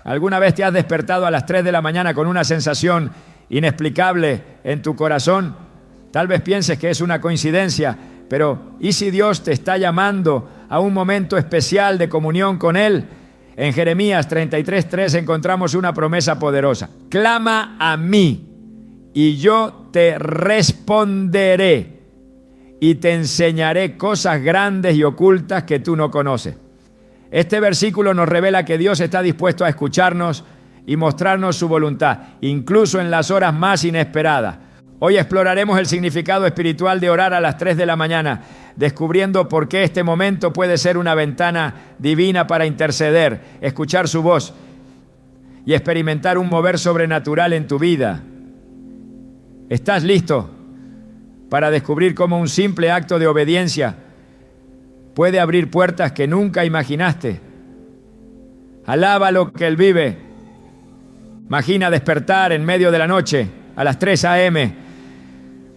¿Alguna vez te has despertado a las 3 de la mañana con una sensación inexplicable en tu corazón? Tal vez pienses que es una coincidencia, pero ¿y si Dios te está llamando a un momento especial de comunión con Él? En Jeremías 33:3 encontramos una promesa poderosa. Clama a mí y yo te responderé y te enseñaré cosas grandes y ocultas que tú no conoces. Este versículo nos revela que Dios está dispuesto a escucharnos y mostrarnos su voluntad, incluso en las horas más inesperadas. Hoy exploraremos el significado espiritual de orar a las 3 de la mañana, descubriendo por qué este momento puede ser una ventana divina para interceder, escuchar su voz y experimentar un mover sobrenatural en tu vida. ¿Estás listo para descubrir cómo un simple acto de obediencia puede abrir puertas que nunca imaginaste? Alaba lo que Él vive. Imagina despertar en medio de la noche a las 3 a.m.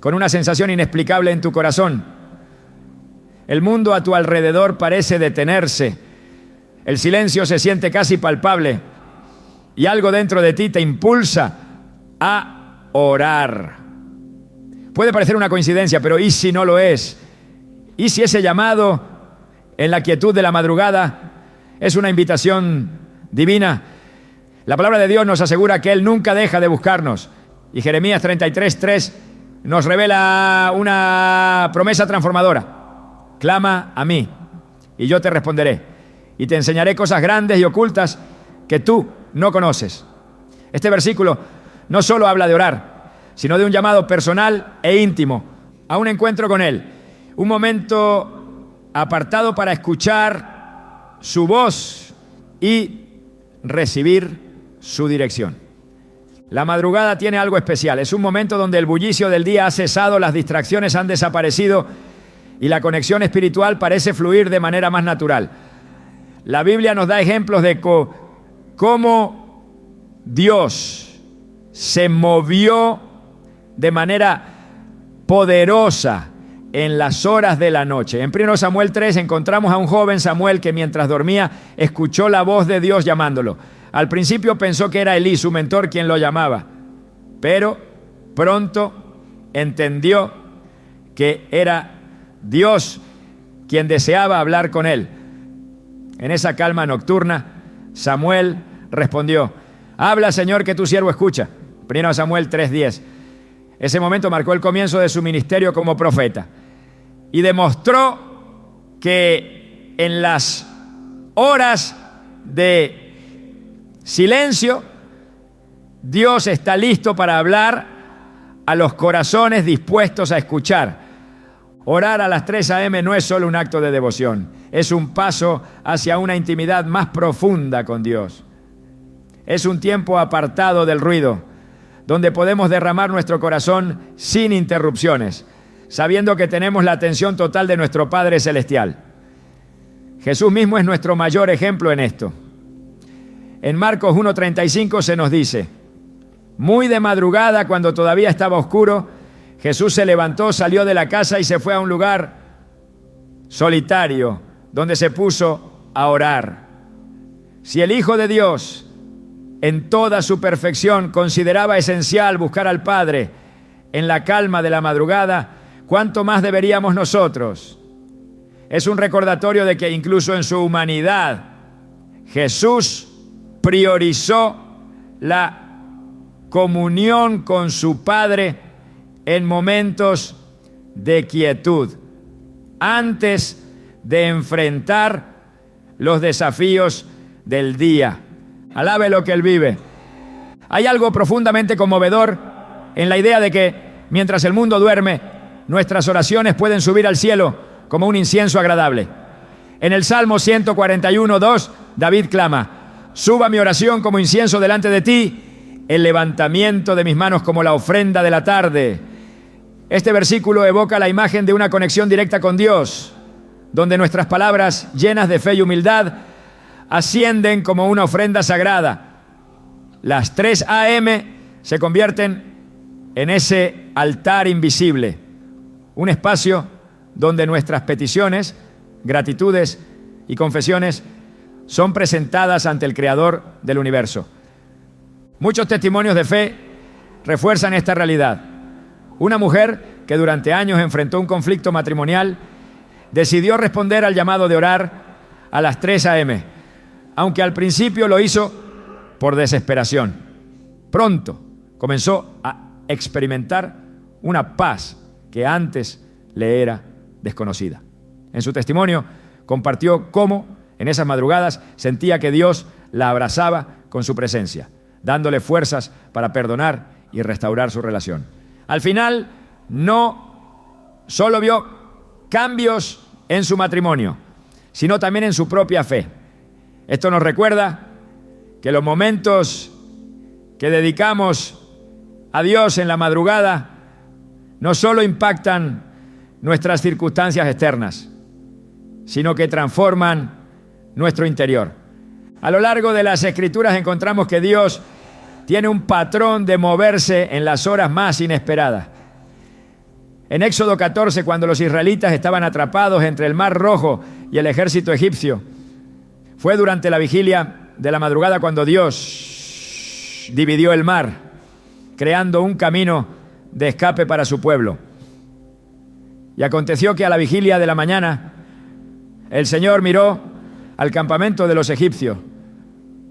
con una sensación inexplicable en tu corazón. El mundo a tu alrededor parece detenerse. El silencio se siente casi palpable y algo dentro de ti te impulsa a orar. Puede parecer una coincidencia, pero ¿y si no lo es? ¿Y si ese llamado en la quietud de la madrugada es una invitación divina? La palabra de Dios nos asegura que Él nunca deja de buscarnos. Y Jeremías 33:3 nos revela una promesa transformadora. Clama a mí y yo te responderé y te enseñaré cosas grandes y ocultas que tú no conoces. Este versículo no solo habla de orar, sino de un llamado personal e íntimo a un encuentro con Él. Un momento apartado para escuchar su voz y recibir su dirección. La madrugada tiene algo especial. Es un momento donde el bullicio del día ha cesado, las distracciones han desaparecido y la conexión espiritual parece fluir de manera más natural. La Biblia nos da ejemplos de cómo Dios se movió de manera poderosa en las horas de la noche. En 1 Samuel 3 encontramos a un joven Samuel que mientras dormía escuchó la voz de Dios llamándolo. Al principio pensó que era Elí, su mentor, quien lo llamaba, pero pronto entendió que era Dios quien deseaba hablar con él. En esa calma nocturna, Samuel respondió: habla, Señor, que tu siervo escucha. 1 Samuel 3:10. Ese momento marcó el comienzo de su ministerio como profeta y demostró que en las horas de silencio, Dios está listo para hablar a los corazones dispuestos a escuchar. Orar a las 3 a.m. no es solo un acto de devoción, es un paso hacia una intimidad más profunda con Dios. Es un tiempo apartado del ruido, donde podemos derramar nuestro corazón sin interrupciones, sabiendo que tenemos la atención total de nuestro Padre Celestial. Jesús mismo es nuestro mayor ejemplo en esto. En Marcos 1:35 se nos dice: muy de madrugada, cuando todavía estaba oscuro, Jesús se levantó, salió de la casa y se fue a un lugar solitario, donde se puso a orar. Si el Hijo de Dios, en toda su perfección, consideraba esencial buscar al Padre en la calma de la madrugada, ¿cuánto más deberíamos nosotros? Es un recordatorio de que incluso en su humanidad, Jesús priorizó la comunión con su Padre en momentos de quietud, antes de enfrentar los desafíos del día. Alabe lo que Él vive. Hay algo profundamente conmovedor en la idea de que mientras el mundo duerme, nuestras oraciones pueden subir al cielo como un incienso agradable. En el Salmo 141:2, David clama: suba mi oración como incienso delante de ti, el levantamiento de mis manos como la ofrenda de la tarde. Este versículo evoca la imagen de una conexión directa con Dios, donde nuestras palabras llenas de fe y humildad ascienden como una ofrenda sagrada. Las 3 a.m. se convierten en ese altar invisible, un espacio donde nuestras peticiones, gratitudes y confesiones son presentadas ante el Creador del universo. Muchos testimonios de fe refuerzan esta realidad. Una mujer que durante años enfrentó un conflicto matrimonial decidió responder al llamado de orar a las 3 a.m., aunque al principio lo hizo por desesperación. Pronto comenzó a experimentar una paz que antes le era desconocida. En su testimonio compartió cómo en esas madrugadas sentía que Dios la abrazaba con su presencia, dándole fuerzas para perdonar y restaurar su relación. Al final, no solo vio cambios en su matrimonio, sino también en su propia fe. Esto nos recuerda que los momentos que dedicamos a Dios en la madrugada no solo impactan nuestras circunstancias externas, sino que transforman nuestro interior. A lo largo de las Escrituras encontramos que Dios tiene un patrón de moverse en las horas más inesperadas. En Éxodo 14, cuando los israelitas estaban atrapados entre el Mar Rojo y el ejército egipcio, fue durante la vigilia de la madrugada cuando Dios dividió el mar, creando un camino de escape para su pueblo. Y aconteció que a la vigilia de la mañana, el Señor miró al campamento de los egipcios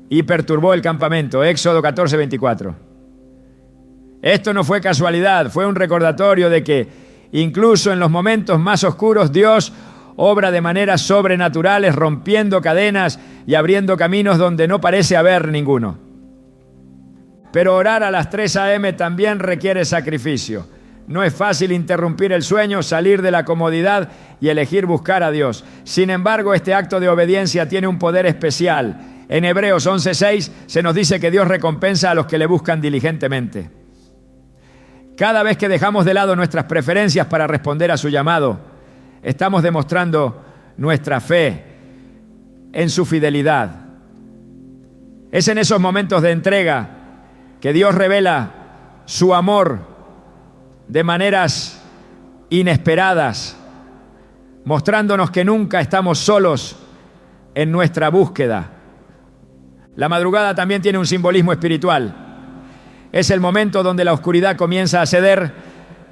y perturbó el campamento. Éxodo 14, 24. Esto no fue casualidad, fue un recordatorio de que incluso en los momentos más oscuros Dios obra de maneras sobrenaturales, rompiendo cadenas y abriendo caminos donde no parece haber ninguno. Pero orar a las 3 a.m. también requiere sacrificio. No es fácil interrumpir el sueño, salir de la comodidad y elegir buscar a Dios. Sin embargo, este acto de obediencia tiene un poder especial. En Hebreos 11:6 se nos dice que Dios recompensa a los que le buscan diligentemente. Cada vez que dejamos de lado nuestras preferencias para responder a su llamado, estamos demostrando nuestra fe en su fidelidad. Es en esos momentos de entrega que Dios revela su amor de maneras inesperadas, mostrándonos que nunca estamos solos en nuestra búsqueda. La madrugada también tiene un simbolismo espiritual. Es el momento donde la oscuridad comienza a ceder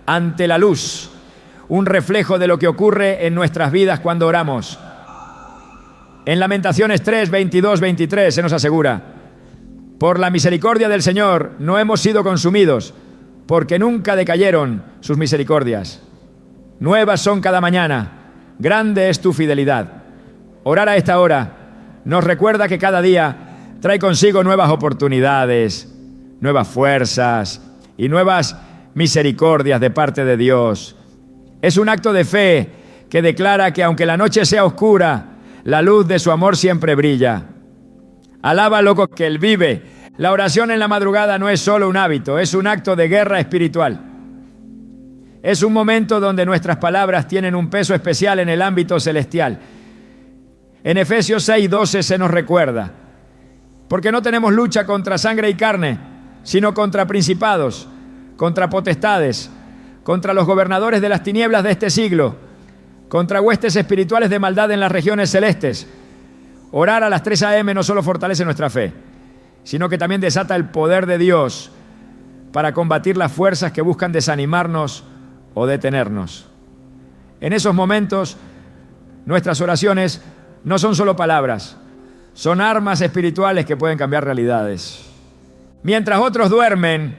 ante la luz, un reflejo de lo que ocurre en nuestras vidas cuando oramos. En Lamentaciones 3, 22, 23 se nos asegura: por la misericordia del Señor no hemos sido consumidos, porque nunca decayeron sus misericordias. Nuevas son cada mañana, grande es tu fidelidad. Orar a esta hora nos recuerda que cada día trae consigo nuevas oportunidades, nuevas fuerzas y nuevas misericordias de parte de Dios. Es un acto de fe que declara que aunque la noche sea oscura, la luz de su amor siempre brilla. Alábalo que Él vive. La oración en la madrugada no es solo un hábito, es un acto de guerra espiritual. Es un momento donde nuestras palabras tienen un peso especial en el ámbito celestial. En Efesios 6:12 se nos recuerda: porque no tenemos lucha contra sangre y carne, sino contra principados, contra potestades, contra los gobernadores de las tinieblas de este siglo, contra huestes espirituales de maldad en las regiones celestes. Orar a las 3 a.m. no solo fortalece nuestra fe, sino que también desata el poder de Dios para combatir las fuerzas que buscan desanimarnos o detenernos. En esos momentos, nuestras oraciones no son solo palabras, son armas espirituales que pueden cambiar realidades. Mientras otros duermen,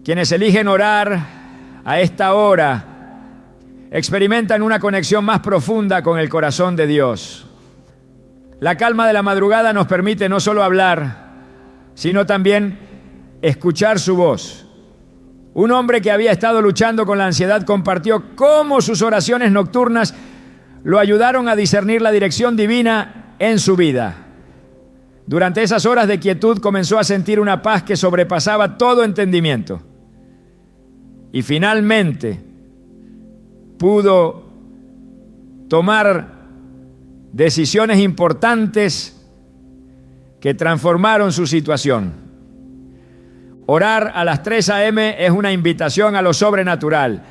quienes eligen orar a esta hora experimentan una conexión más profunda con el corazón de Dios. La calma de la madrugada nos permite no solo hablar, sino también escuchar su voz. Un hombre que había estado luchando con la ansiedad compartió cómo sus oraciones nocturnas lo ayudaron a discernir la dirección divina en su vida. Durante esas horas de quietud comenzó a sentir una paz que sobrepasaba todo entendimiento. Y finalmente pudo tomar decisiones importantes que transformaron su situación. Orar a las 3 a.m. es una invitación a lo sobrenatural.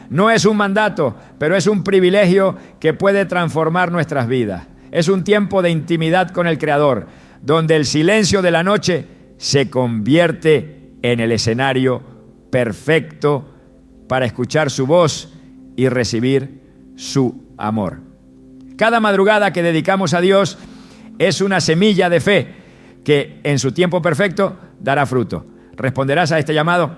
No es un mandato, pero es un privilegio que puede transformar nuestras vidas. Es un tiempo de intimidad con el Creador, donde el silencio de la noche se convierte en el escenario perfecto para escuchar su voz y recibir su amor. Cada madrugada que dedicamos a Dios es una semilla de fe que en su tiempo perfecto dará fruto. ¿Responderás a este llamado?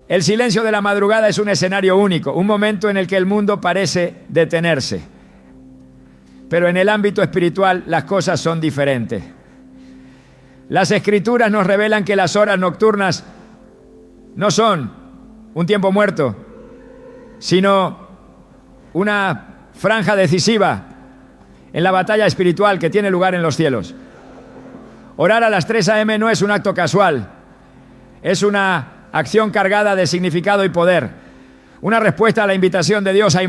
El silencio de la madrugada es un escenario único, un momento en el que el mundo parece detenerse. Pero en el ámbito espiritual las cosas son diferentes. Las Escrituras nos revelan que las horas nocturnas no son un tiempo muerto, sino una franja decisiva en la batalla espiritual que tiene lugar en los cielos. Orar a las 3 a.m. no es un acto casual, es una acción cargada de significado y poder, una respuesta a la invitación de Dios a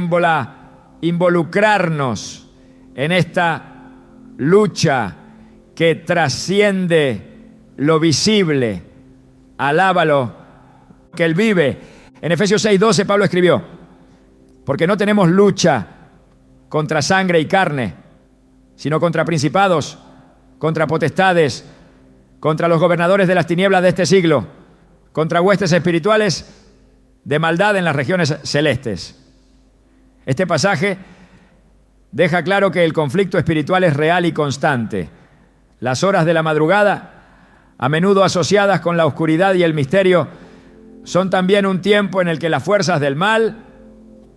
involucrarnos en esta lucha que trasciende lo visible. Alábalo, que Él vive. En Efesios 6:12 Pablo escribió: porque no tenemos lucha contra sangre y carne, sino contra principados, contra potestades, contra los gobernadores de las tinieblas de este siglo, contra huestes espirituales de maldad en las regiones celestes. Este pasaje deja claro que el conflicto espiritual es real y constante. Las horas de la madrugada, a menudo asociadas con la oscuridad y el misterio, son también un tiempo en el que las fuerzas del mal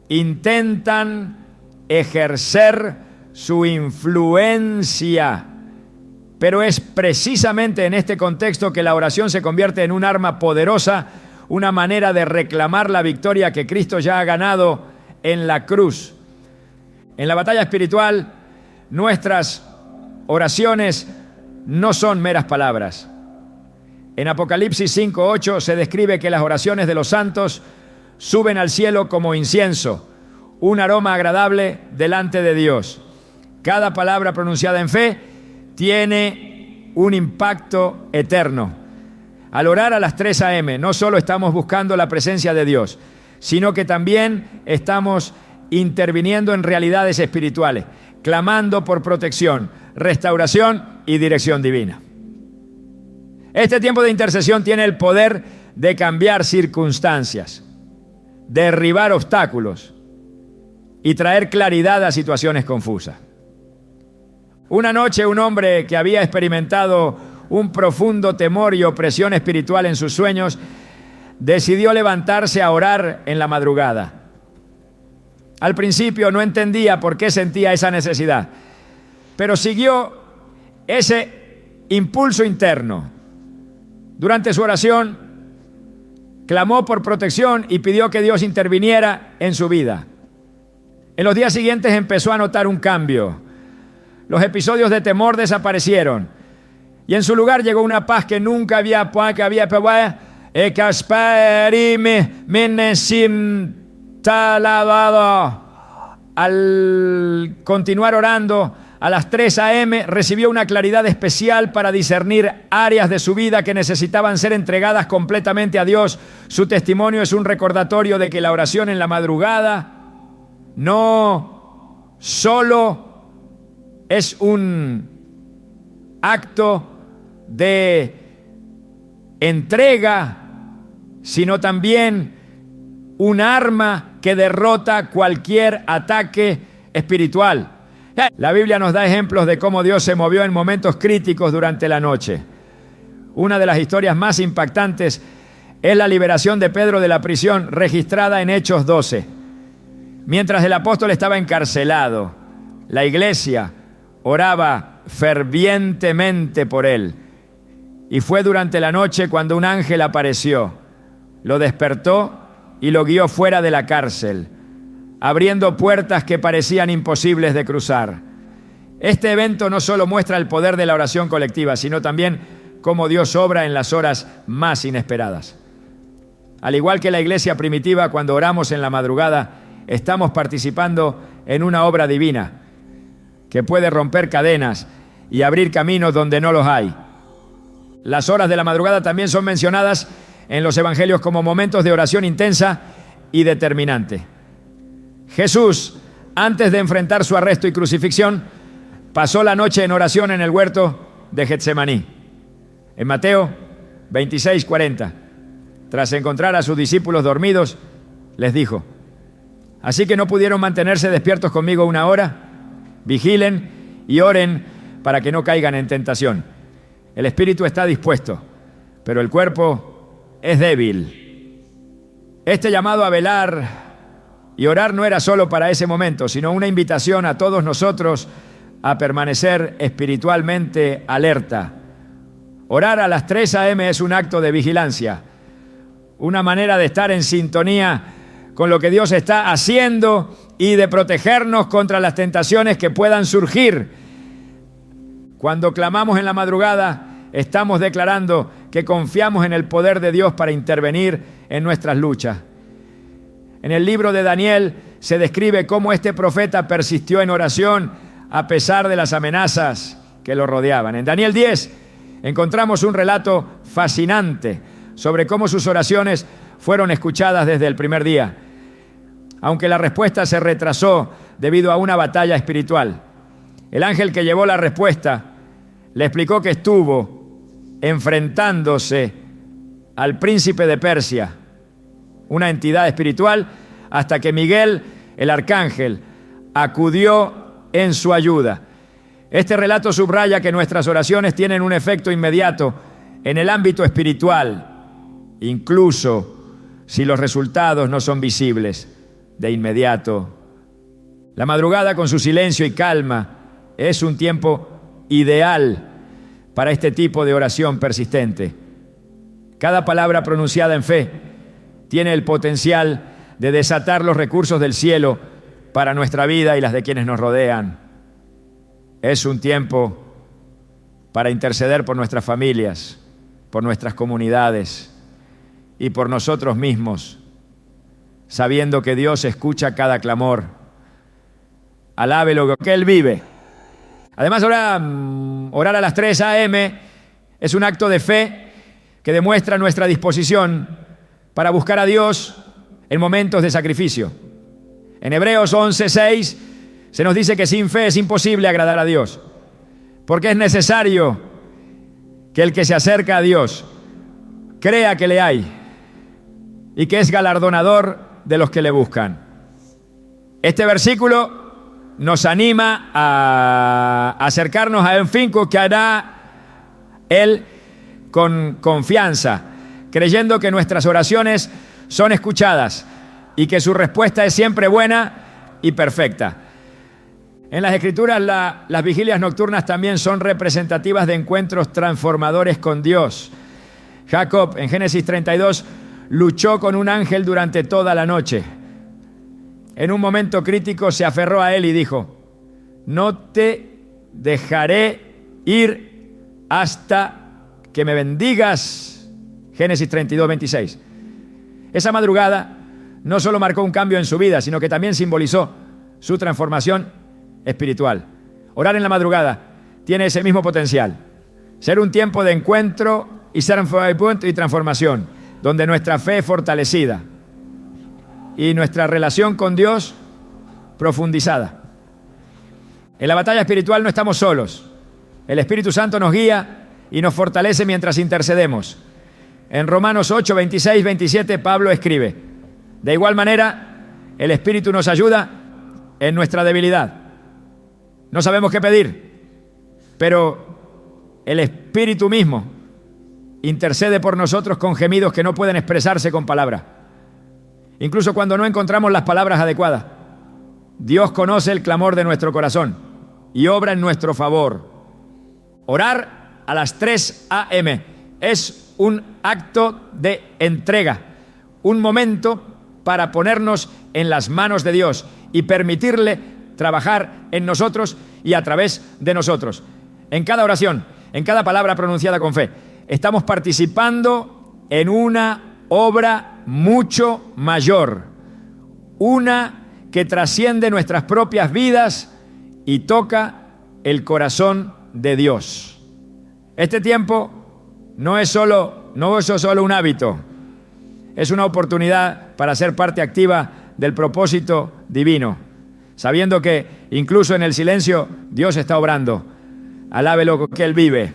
intentan ejercer su influencia. Pero es precisamente en este contexto que la oración se convierte en un arma poderosa, una manera de reclamar la victoria que Cristo ya ha ganado en la cruz. En la batalla espiritual, nuestras oraciones no son meras palabras. En Apocalipsis 5:8 se describe que las oraciones de los santos suben al cielo como incienso, un aroma agradable delante de Dios. Cada palabra pronunciada en fe tiene un impacto eterno. Al orar a las 3 a.m. no solo estamos buscando la presencia de Dios, sino que también estamos interviniendo en realidades espirituales, clamando por protección, restauración y dirección divina. Este tiempo de intercesión tiene el poder de cambiar circunstancias, derribar obstáculos y traer claridad a situaciones confusas. Una noche, un hombre que había experimentado un profundo temor y opresión espiritual en sus sueños decidió levantarse a orar en la madrugada. Al principio no entendía por qué sentía esa necesidad, pero siguió ese impulso interno. Durante su oración, clamó por protección y pidió que Dios interviniera en su vida. En los días siguientes empezó a notar un cambio. Los episodios de temor desaparecieron y en su lugar llegó una paz que nunca había Al continuar orando a las 3 a.m. recibió una claridad especial para discernir áreas de su vida que necesitaban ser entregadas completamente a Dios. Su testimonio es un recordatorio de que la oración en la madrugada no solo es un acto de entrega, sino también un arma que derrota cualquier ataque espiritual. La Biblia nos da ejemplos de cómo Dios se movió en momentos críticos durante la noche. Una de las historias más impactantes es la liberación de Pedro de la prisión, registrada en Hechos 12. Mientras el apóstol estaba encarcelado, la iglesia oraba fervientemente por él. Y fue durante la noche cuando un ángel apareció, lo despertó y lo guió fuera de la cárcel, abriendo puertas que parecían imposibles de cruzar. Este evento no solo muestra el poder de la oración colectiva, sino también cómo Dios obra en las horas más inesperadas. Al igual que la iglesia primitiva, cuando oramos en la madrugada, estamos participando en una obra divina que puede romper cadenas y abrir caminos donde no los hay. Las horas de la madrugada también son mencionadas en los evangelios como momentos de oración intensa y determinante. Jesús, antes de enfrentar su arresto y crucifixión, pasó la noche en oración en el huerto de Getsemaní. En Mateo 26:40, tras encontrar a sus discípulos dormidos, les dijo: así que no pudieron mantenerse despiertos conmigo una hora, vigilen y oren para que no caigan en tentación. El espíritu está dispuesto, pero el cuerpo es débil. Este llamado a velar y orar no era solo para ese momento, sino una invitación a todos nosotros a permanecer espiritualmente alerta. Orar a las 3 a.m. es un acto de vigilancia, una manera de estar en sintonía con lo que Dios está haciendo y de protegernos contra las tentaciones que puedan surgir. Cuando clamamos en la madrugada, estamos declarando que confiamos en el poder de Dios para intervenir en nuestras luchas. En el libro de Daniel se describe cómo este profeta persistió en oración a pesar de las amenazas que lo rodeaban. En Daniel 10 encontramos un relato fascinante sobre cómo sus oraciones fueron escuchadas desde el primer día, aunque la respuesta se retrasó debido a una batalla espiritual. El ángel que llevó la respuesta le explicó que estuvo enfrentándose al príncipe de Persia, una entidad espiritual, hasta que Miguel, el arcángel, acudió en su ayuda. Este relato subraya que nuestras oraciones tienen un efecto inmediato en el ámbito espiritual, incluso si los resultados no son visibles de inmediato. La madrugada, con su silencio y calma, es un tiempo ideal para este tipo de oración persistente. Cada palabra pronunciada en fe tiene el potencial de desatar los recursos del cielo para nuestra vida y las de quienes nos rodean. Es un tiempo para interceder por nuestras familias, por nuestras comunidades y por nosotros mismos, sabiendo que Dios escucha cada clamor. Alabe lo que Él vive. Además, orar a las 3 a.m. es un acto de fe que demuestra nuestra disposición para buscar a Dios en momentos de sacrificio. En Hebreos 11:6 se nos dice que sin fe es imposible agradar a Dios, porque es necesario que el que se acerca a Dios crea que le hay y que es galardonador de los que le buscan. Este versículo nos anima a acercarnos a un fin que hará Él con confianza, creyendo que nuestras oraciones son escuchadas y que su respuesta es siempre buena y perfecta. En las Escrituras, las vigilias nocturnas también son representativas de encuentros transformadores con Dios. Jacob, en Génesis 32, luchó con un ángel durante toda la noche. En un momento crítico se aferró a él y dijo: no te dejaré ir hasta que me bendigas. Génesis 32:26. Esa madrugada no solo marcó un cambio en su vida, sino que también simbolizó su transformación espiritual. Orar en la madrugada tiene ese mismo potencial. Ser un tiempo de encuentro y transformación, donde nuestra fe es fortalecida y nuestra relación con Dios profundizada. En la batalla espiritual no estamos solos. El Espíritu Santo nos guía y nos fortalece mientras intercedemos. En Romanos 8, 26, 27, Pablo escribe: de igual manera, el Espíritu nos ayuda en nuestra debilidad. No sabemos qué pedir, pero el Espíritu mismo intercede por nosotros con gemidos que no pueden expresarse con palabras. Incluso cuando no encontramos las palabras adecuadas, Dios conoce el clamor de nuestro corazón y obra en nuestro favor. Orar a las 3 a.m. es un acto de entrega, un momento para ponernos en las manos de Dios y permitirle trabajar en nosotros y a través de nosotros. En cada oración, en cada palabra pronunciada con fe, estamos participando en una obra mucho mayor, una que trasciende nuestras propias vidas y toca el corazón de Dios. Este tiempo no es solo un hábito, es una oportunidad para ser parte activa del propósito divino. sabiendo que incluso en el silencio Dios está obrando. Alábelo que Él vive.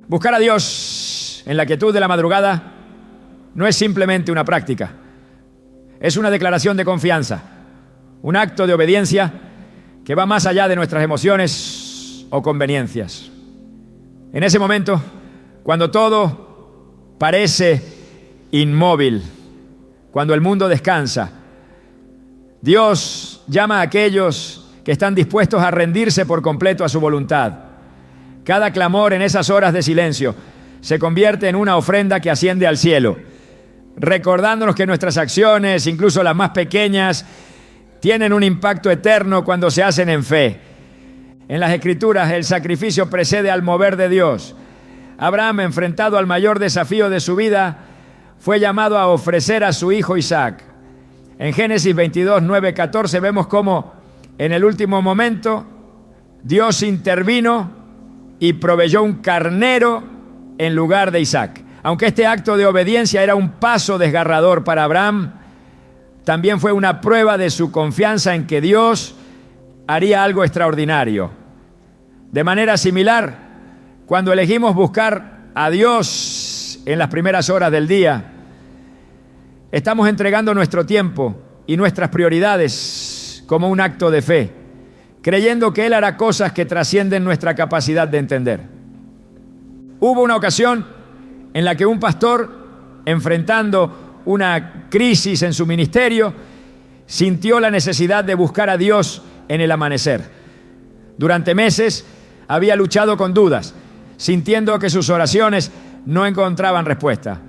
Buscar a Dios en la quietud de la madrugada no es simplemente una práctica, es una declaración de confianza, un acto de obediencia que va más allá de nuestras emociones o conveniencias. En ese momento, cuando todo parece inmóvil, cuando el mundo descansa, Dios llama a aquellos que están dispuestos a rendirse por completo a su voluntad. Cada clamor en esas horas de silencio se convierte en una ofrenda que asciende al cielo, recordándonos que nuestras acciones, incluso las más pequeñas, tienen un impacto eterno cuando se hacen en fe. En las Escrituras, el sacrificio precede al mover de Dios. Abraham, enfrentado al mayor desafío de su vida, fue llamado a ofrecer a su hijo Isaac. En Génesis 22, 9, 14 vemos cómo en el último momento Dios intervino y proveyó un carnero en lugar de Isaac. Aunque este acto de obediencia era un paso desgarrador para Abraham, también fue una prueba de su confianza en que Dios haría algo extraordinario. De manera similar, cuando elegimos buscar a Dios en las primeras horas del día, estamos entregando nuestro tiempo y nuestras prioridades como un acto de fe, creyendo que Él hará cosas que trascienden nuestra capacidad de entender. Hubo una ocasión en la que un pastor, enfrentando una crisis en su ministerio, sintió la necesidad de buscar a Dios en el amanecer. Durante meses había luchado con dudas, sintiendo que sus oraciones no encontraban respuesta.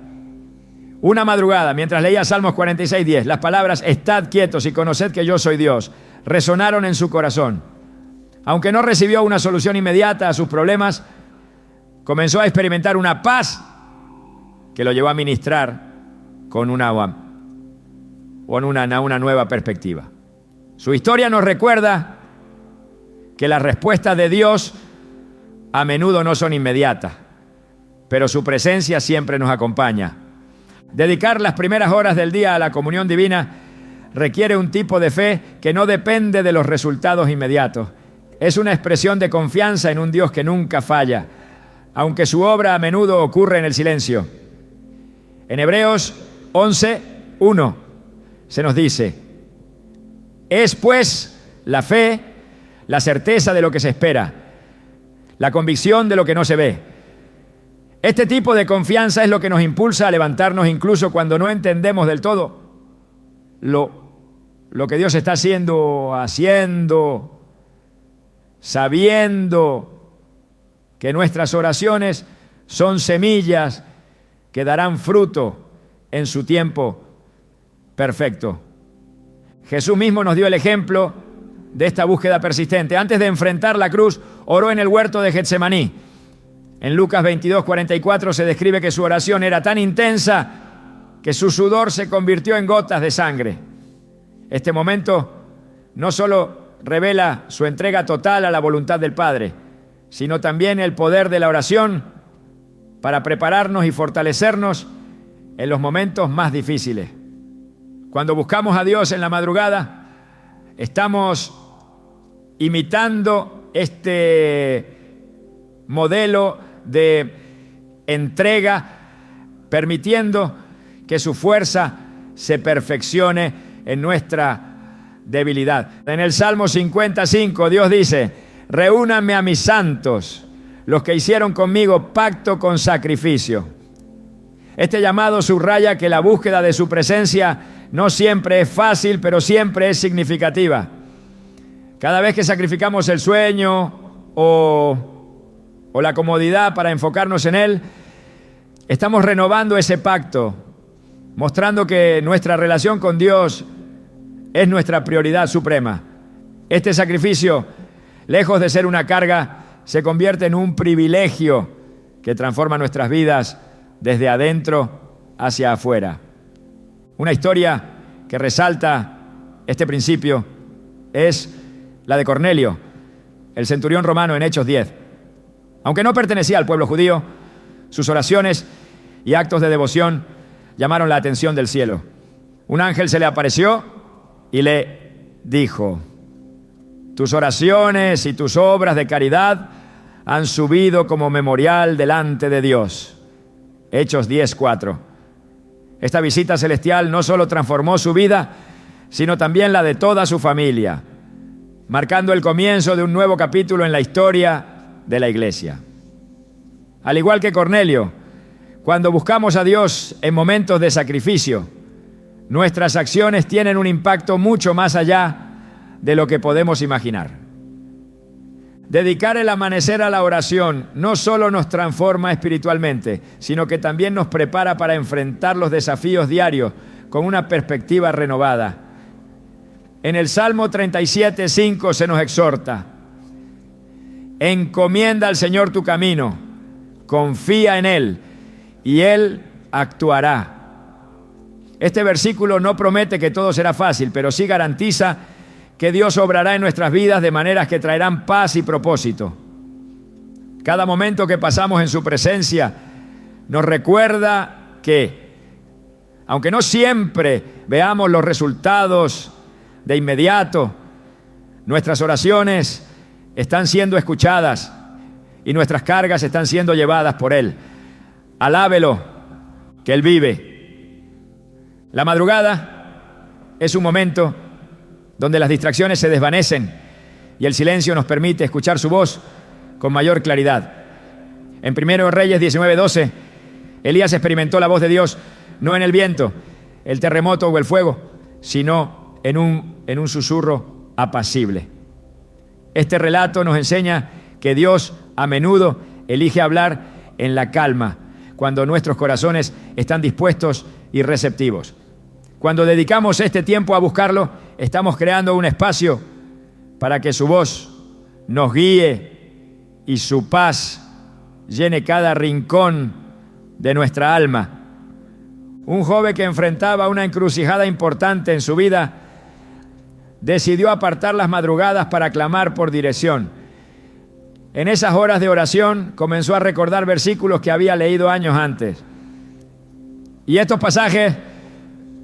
Una madrugada, mientras leía Salmos 46:10, las palabras «Estad quietos y conoced que yo soy Dios» resonaron en su corazón. Aunque no recibió una solución inmediata a sus problemas, comenzó a experimentar una paz que lo llevó a ministrar con una nueva perspectiva. Su historia nos recuerda que las respuestas de Dios a menudo no son inmediatas, pero su presencia siempre nos acompaña. Dedicar las primeras horas del día a la comunión divina requiere un tipo de fe que no depende de los resultados inmediatos. Es una expresión de confianza en un Dios que nunca falla, aunque su obra a menudo ocurre en el silencio. En Hebreos 11:1 se nos dice: es pues la fe, la certeza de lo que se espera, la convicción de lo que no se ve. Este tipo de confianza es lo que nos impulsa a levantarnos incluso cuando no entendemos del todo lo que Dios está haciendo, sabiendo que nuestras oraciones son semillas que darán fruto en su tiempo perfecto. Jesús mismo nos dio el ejemplo de esta búsqueda persistente. Antes de enfrentar la cruz, oró en el huerto de Getsemaní. En Lucas 22:44 se describe que su oración era tan intensa que su sudor se convirtió en gotas de sangre. Este momento no solo revela su entrega total a la voluntad del Padre, sino también el poder de la oración para prepararnos y fortalecernos en los momentos más difíciles. Cuando buscamos a Dios en la madrugada, estamos imitando este modelo de entrega, permitiendo que su fuerza se perfeccione en nuestra debilidad. En el Salmo 55, Dios dice: reúnanme a mis santos, los que hicieron conmigo pacto con sacrificio. Este llamado subraya que la búsqueda de su presencia no siempre es fácil, pero siempre es significativa. Cada vez que sacrificamos el sueño o la comodidad para enfocarnos en Él, estamos renovando ese pacto, mostrando que nuestra relación con Dios es nuestra prioridad suprema. Este sacrificio, lejos de ser una carga, se convierte en un privilegio que transforma nuestras vidas desde adentro hacia afuera. Una historia que resalta este principio es la de Cornelio, el centurión romano en Hechos 10. Aunque no pertenecía al pueblo judío, sus oraciones y actos de devoción llamaron la atención del cielo. Un ángel se le apareció y le dijo: tus oraciones y tus obras de caridad han subido como memorial delante de Dios. Hechos 10:4. Esta visita celestial no solo transformó su vida, sino también la de toda su familia, marcando el comienzo de un nuevo capítulo en la historia de la iglesia. Al igual que Cornelio, cuando buscamos a Dios en momentos de sacrificio, nuestras acciones tienen un impacto mucho más allá de lo que podemos imaginar. Dedicar el amanecer a la oración no solo nos transforma espiritualmente, sino que también nos prepara para enfrentar los desafíos diarios con una perspectiva renovada. En el Salmo 37:5 se nos exhorta: encomienda al Señor tu camino, confía en Él y Él actuará. Este versículo no promete que todo será fácil, pero sí garantiza que Dios obrará en nuestras vidas de maneras que traerán paz y propósito. Cada momento que pasamos en su presencia nos recuerda que, aunque no siempre veamos los resultados de inmediato, nuestras oraciones están siendo escuchadas y nuestras cargas están siendo llevadas por Él. Alábelo, que Él vive. La madrugada es un momento donde las distracciones se desvanecen y el silencio nos permite escuchar su voz con mayor claridad. En 1 Reyes 19:12, Elías experimentó la voz de Dios no en el viento, el terremoto o el fuego, sino en un susurro apacible. Este relato nos enseña que Dios a menudo elige hablar en la calma, cuando nuestros corazones están dispuestos y receptivos. Cuando dedicamos este tiempo a buscarlo, estamos creando un espacio para que su voz nos guíe y su paz llene cada rincón de nuestra alma. Un joven que enfrentaba una encrucijada importante en su vida decidió apartar las madrugadas para clamar por dirección. En esas horas de oración comenzó a recordar versículos que había leído años antes. Y estos pasajes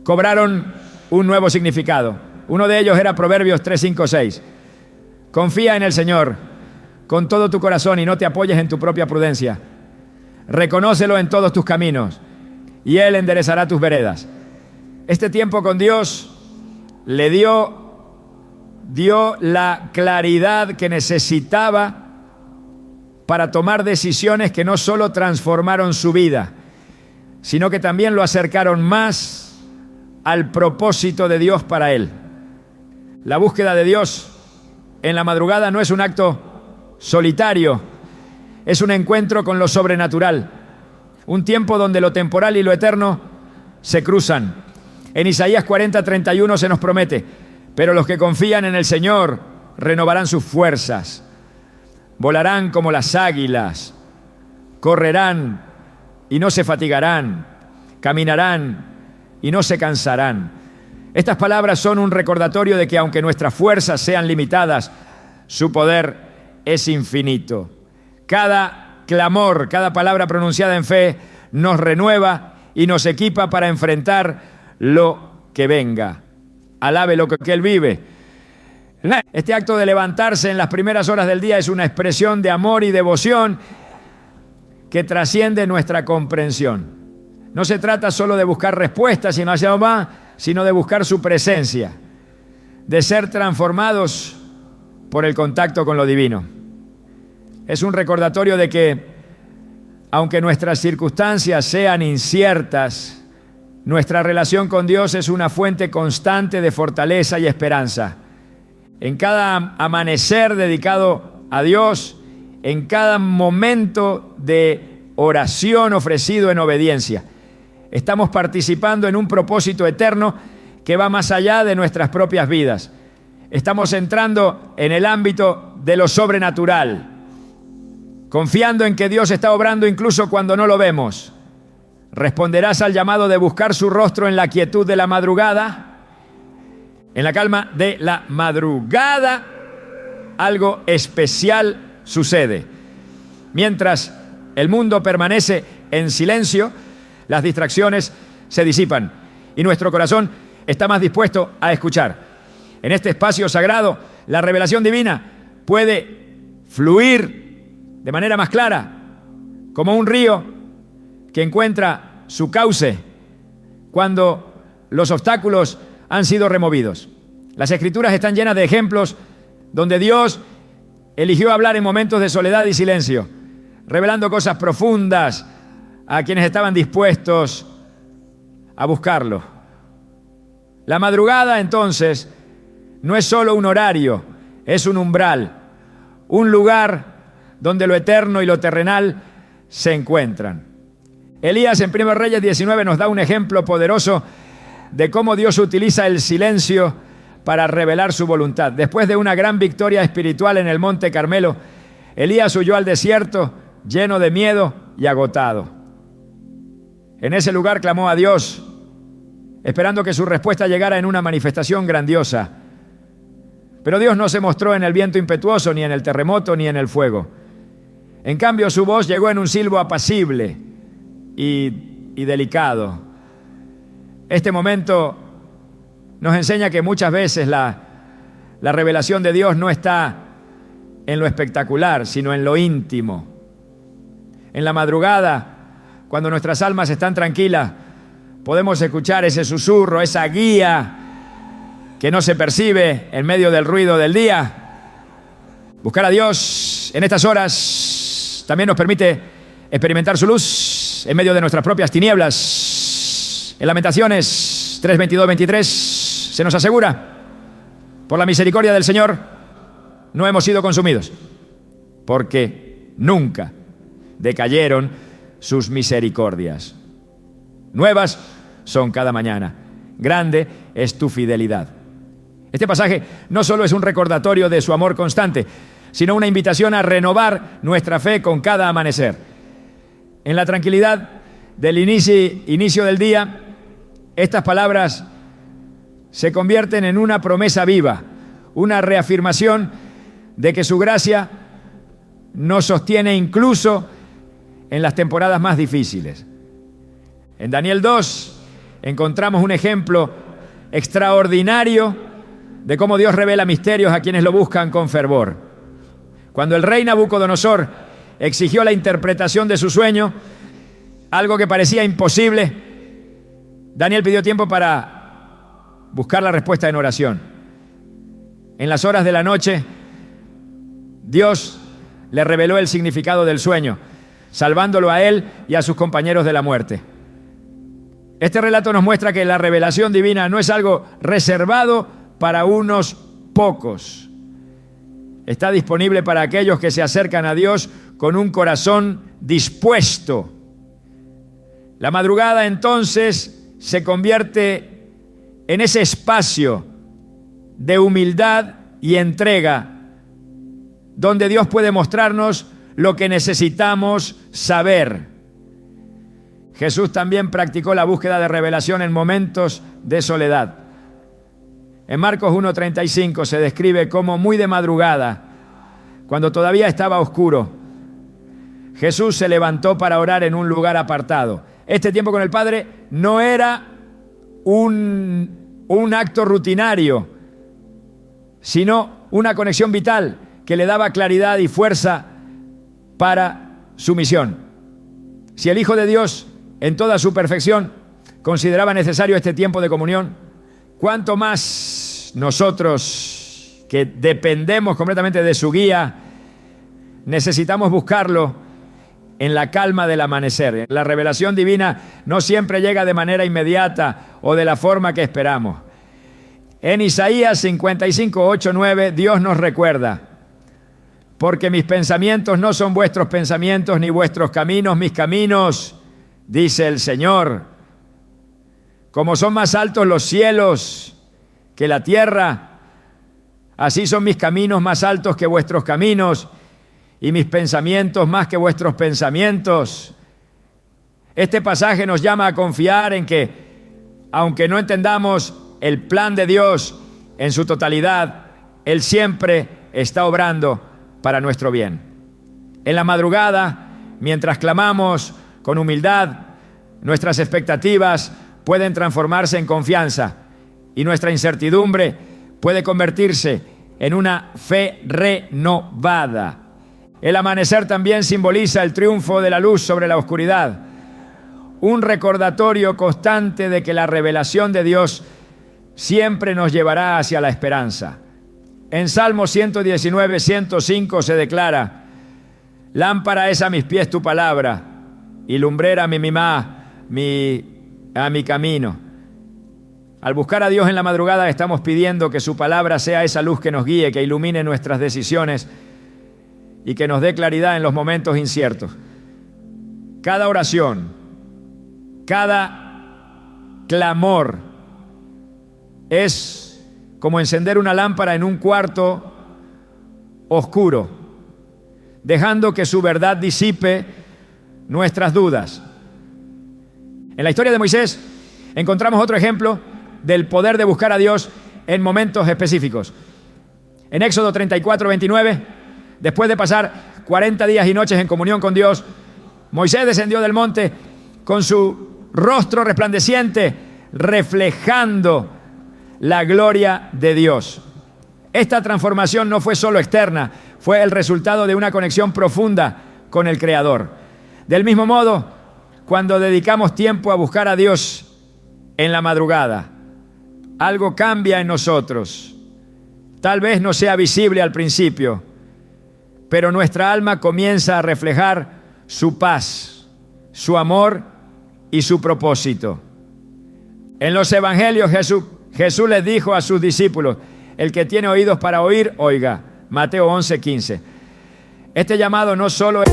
cobraron un nuevo significado. Uno de ellos era Proverbios 3, 5, 6. Confía en el Señor con todo tu corazón y no te apoyes en tu propia prudencia. Reconócelo en todos tus caminos y Él enderezará tus veredas. Este tiempo con Dios le dio la claridad que necesitaba para tomar decisiones que no solo transformaron su vida, sino que también lo acercaron más al propósito de Dios para él. La búsqueda de Dios en la madrugada no es un acto solitario, es un encuentro con lo sobrenatural, un tiempo donde lo temporal y lo eterno se cruzan. En Isaías 40:31 se nos promete: pero los que confían en el Señor renovarán sus fuerzas, volarán como las águilas, correrán y no se fatigarán, caminarán y no se cansarán. Estas palabras son un recordatorio de que aunque nuestras fuerzas sean limitadas, su poder es infinito. Cada clamor, cada palabra pronunciada en fe nos renueva y nos equipa para enfrentar lo que venga. Alabe lo que Él vive. Este acto de levantarse en las primeras horas del día es una expresión de amor y devoción que trasciende nuestra comprensión. No se trata solo de buscar respuestas, sino de buscar su presencia, de ser transformados por el contacto con lo divino. Es un recordatorio de que, aunque nuestras circunstancias sean inciertas, nuestra relación con Dios es una fuente constante de fortaleza y esperanza. En cada amanecer dedicado a Dios, en cada momento de oración ofrecido en obediencia, estamos participando en un propósito eterno que va más allá de nuestras propias vidas. Estamos entrando en el ámbito de lo sobrenatural, confiando en que Dios está obrando incluso cuando no lo vemos. ¿Responderás al llamado de buscar su rostro en la quietud de la madrugada? En la calma de la madrugada, algo especial sucede. Mientras el mundo permanece en silencio, las distracciones se disipan y nuestro corazón está más dispuesto a escuchar. En este espacio sagrado, la revelación divina puede fluir de manera más clara, como un río que encuentra su cauce cuando los obstáculos han sido removidos. Las Escrituras están llenas de ejemplos donde Dios eligió hablar en momentos de soledad y silencio, revelando cosas profundas a quienes estaban dispuestos a buscarlo. La madrugada, entonces, no es solo un horario, es un umbral, un lugar donde lo eterno y lo terrenal se encuentran. Elías en 1 Reyes 19 nos da un ejemplo poderoso de cómo Dios utiliza el silencio para revelar su voluntad. Después de una gran victoria espiritual en el Monte Carmelo, Elías huyó al desierto lleno de miedo y agotado. En ese lugar clamó a Dios, esperando que su respuesta llegara en una manifestación grandiosa. Pero Dios no se mostró en el viento impetuoso, ni en el terremoto, ni en el fuego. En cambio, su voz llegó en un silbo apacible y delicado. Este momento nos enseña que muchas veces la revelación de Dios no está en lo espectacular, sino en lo íntimo. En la madrugada, cuando nuestras almas están tranquilas, podemos escuchar ese susurro, esa guía que no se percibe en medio del ruido del día. Buscar a Dios en estas horas también nos permite experimentar su luz en medio de nuestras propias tinieblas. En Lamentaciones 3:22-23 se nos asegura: por la misericordia del Señor no hemos sido consumidos, porque nunca decayeron sus misericordias. Nuevas son cada mañana. Grande es tu fidelidad. Este pasaje no solo es un recordatorio de su amor constante, sino una invitación a renovar nuestra fe con cada amanecer. En la tranquilidad del inicio del día, estas palabras se convierten en una promesa viva, una reafirmación de que su gracia nos sostiene incluso en las temporadas más difíciles. En Daniel 2 encontramos un ejemplo extraordinario de cómo Dios revela misterios a quienes lo buscan con fervor. Cuando el rey Nabucodonosor exigió la interpretación de su sueño, algo que parecía imposible, Daniel pidió tiempo para buscar la respuesta en oración. En las horas de la noche, Dios le reveló el significado del sueño, salvándolo a él y a sus compañeros de la muerte. Este relato nos muestra que la revelación divina no es algo reservado para unos pocos. Está disponible para aquellos que se acercan a Dios con un corazón dispuesto. La madrugada entonces se convierte en ese espacio de humildad y entrega donde Dios puede mostrarnos lo que necesitamos saber. Jesús también practicó la búsqueda de revelación en momentos de soledad. En Marcos 1:35 se describe como muy de madrugada, cuando todavía estaba oscuro, Jesús se levantó para orar en un lugar apartado. Este tiempo con el Padre no era un acto rutinario, sino una conexión vital que le daba claridad y fuerza para su misión. Si el Hijo de Dios, en toda su perfección, consideraba necesario este tiempo de comunión, ¿cuánto más nosotros, que dependemos completamente de su guía, necesitamos buscarlo en la calma del amanecer? La revelación divina no siempre llega de manera inmediata o de la forma que esperamos. En Isaías 55, 8, 9, Dios nos recuerda: porque mis pensamientos no son vuestros pensamientos, ni vuestros caminos mis caminos, dice el Señor. Como son más altos los cielos que la tierra, así son mis caminos más altos que vuestros caminos, y mis pensamientos más que vuestros pensamientos. Este pasaje nos llama a confiar en que, aunque no entendamos el plan de Dios en su totalidad, Él siempre está obrando para nuestro bien. En la madrugada, mientras clamamos con humildad, nuestras expectativas pueden transformarse en confianza y nuestra incertidumbre puede convertirse en una fe renovada. El amanecer también simboliza el triunfo de la luz sobre la oscuridad, un recordatorio constante de que la revelación de Dios siempre nos llevará hacia la esperanza. En Salmo 119, 105 se declara: lámpara es a mis pies tu palabra y lumbrera a mi camino. Al buscar a Dios en la madrugada estamos pidiendo que su palabra sea esa luz que nos guíe, que ilumine nuestras decisiones y que nos dé claridad en los momentos inciertos. Cada oración, cada clamor es como encender una lámpara en un cuarto oscuro, dejando que su verdad disipe nuestras dudas. En la historia de Moisés encontramos otro ejemplo del poder de buscar a Dios en momentos específicos. En Éxodo 34, 29, después de pasar 40 días y noches en comunión con Dios, Moisés descendió del monte con su rostro resplandeciente, reflejando la gloria de Dios. Esta transformación no fue solo externa, fue el resultado de una conexión profunda con el Creador. Del mismo modo, cuando dedicamos tiempo a buscar a Dios en la madrugada, algo cambia en nosotros. Tal vez no sea visible al principio, pero nuestra alma comienza a reflejar su paz, su amor y su propósito. En los evangelios Jesús les dijo a sus discípulos: el que tiene oídos para oír, oiga. Mateo 11, 15. Este llamado no solo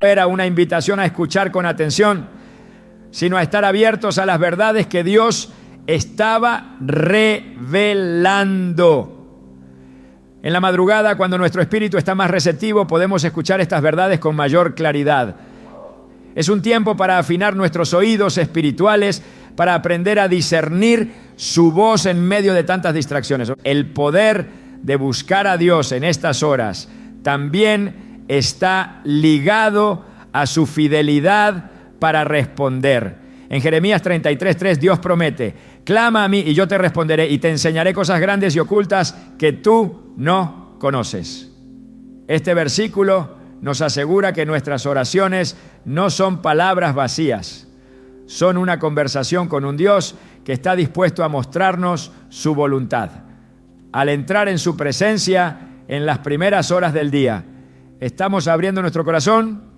era una invitación a escuchar con atención, sino a estar abiertos a las verdades que Dios estaba revelando. En la madrugada, cuando nuestro espíritu está más receptivo, podemos escuchar estas verdades con mayor claridad. Es un tiempo para afinar nuestros oídos espirituales, para aprender a discernir su voz en medio de tantas distracciones. El poder de buscar a Dios en estas horas también está ligado a su fidelidad para responder. En Jeremías 33:3 Dios promete: clama a mí y yo te responderé y te enseñaré cosas grandes y ocultas que tú no conoces. Este versículo nos asegura que nuestras oraciones no son palabras vacías, son una conversación con un Dios que está dispuesto a mostrarnos su voluntad. Al entrar en su presencia en las primeras horas del día, estamos abriendo nuestro corazón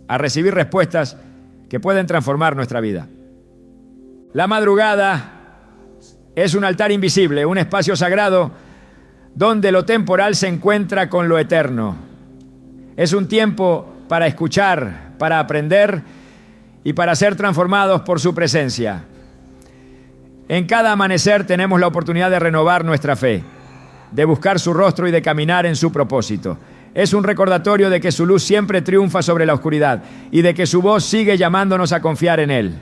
a recibir respuestas que pueden transformar nuestra vida. La madrugada es un altar invisible, un espacio sagrado donde lo temporal se encuentra con lo eterno. Es un tiempo para escuchar, para aprender y para ser transformados por su presencia. En cada amanecer tenemos la oportunidad de renovar nuestra fe, de buscar su rostro y de caminar en su propósito. Es un recordatorio de que su luz siempre triunfa sobre la oscuridad y de que su voz sigue llamándonos a confiar en Él.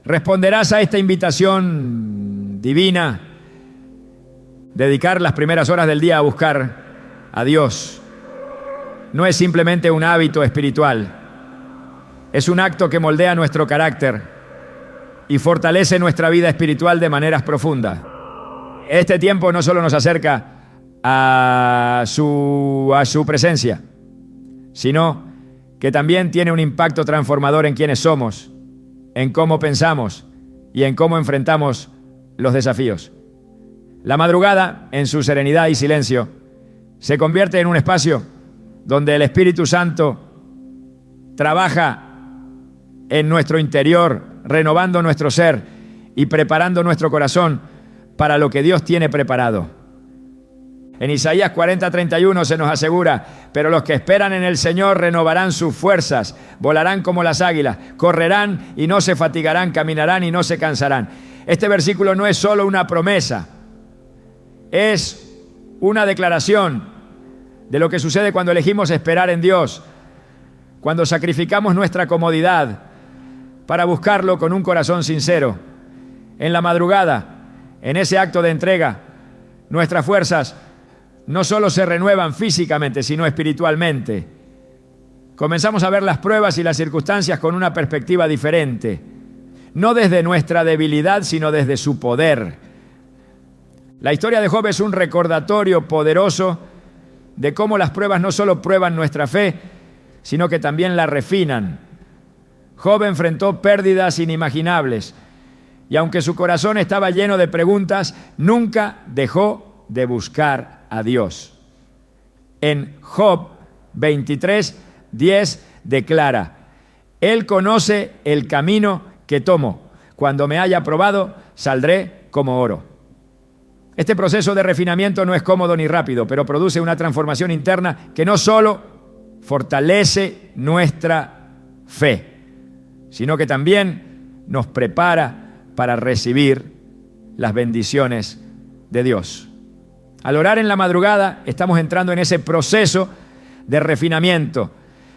¿Responderás a esta invitación divina? Dedicar las primeras horas del día a buscar a Dios no es simplemente un hábito espiritual. Es un acto que moldea nuestro carácter y fortalece nuestra vida espiritual de maneras profundas. Este tiempo no solo nos acerca a su presencia, sino que también tiene un impacto transformador en quiénes somos, en cómo pensamos y en cómo enfrentamos los desafíos. La madrugada, en su serenidad y silencio, se convierte en un espacio donde el Espíritu Santo trabaja en nuestro interior renovando nuestro ser y preparando nuestro corazón para lo que Dios tiene preparado. En Isaías 40:31 se nos asegura: pero los que esperan en el Señor renovarán sus fuerzas, volarán como las águilas, correrán y no se fatigarán, caminarán y no se cansarán. Este versículo no es solo una promesa, es una declaración de lo que sucede cuando elegimos esperar en Dios, cuando sacrificamos nuestra comodidad para buscarlo con un corazón sincero. En la madrugada, en ese acto de entrega, nuestras fuerzas no solo se renuevan físicamente, sino espiritualmente. Comenzamos a ver las pruebas y las circunstancias con una perspectiva diferente, no desde nuestra debilidad, sino desde su poder. La historia de Job es un recordatorio poderoso de cómo las pruebas no solo prueban nuestra fe, sino que también la refinan. Job enfrentó pérdidas inimaginables y aunque su corazón estaba lleno de preguntas, nunca dejó de buscar a Dios. En Job 23:10 declara: Él conoce el camino que tomo. Cuando me haya probado, saldré como oro. Este proceso de refinamiento no es cómodo ni rápido, pero produce una transformación interna que no solo fortalece nuestra fe, sino que también nos prepara para recibir las bendiciones de Dios. Al orar en la madrugada, estamos entrando en ese proceso de refinamiento,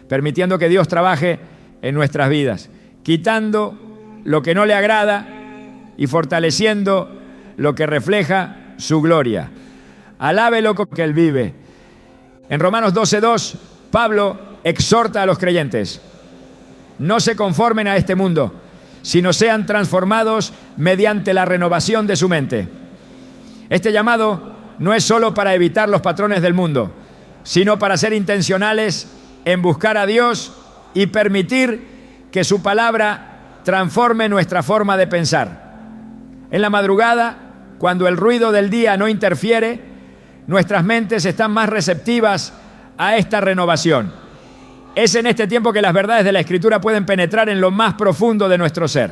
permitiendo que Dios trabaje en nuestras vidas, quitando lo que no le agrada y fortaleciendo lo que refleja su gloria. Alábelo que Él vive. En Romanos 12:2, Pablo exhorta a los creyentes: no se conformen a este mundo, sino sean transformados mediante la renovación de su mente. Este llamado no es solo para evitar los patrones del mundo, sino para ser intencionales en buscar a Dios y permitir que su palabra transforme nuestra forma de pensar. En la madrugada, cuando el ruido del día no interfiere, nuestras mentes están más receptivas a esta renovación. Es en este tiempo que las verdades de la Escritura pueden penetrar en lo más profundo de nuestro ser,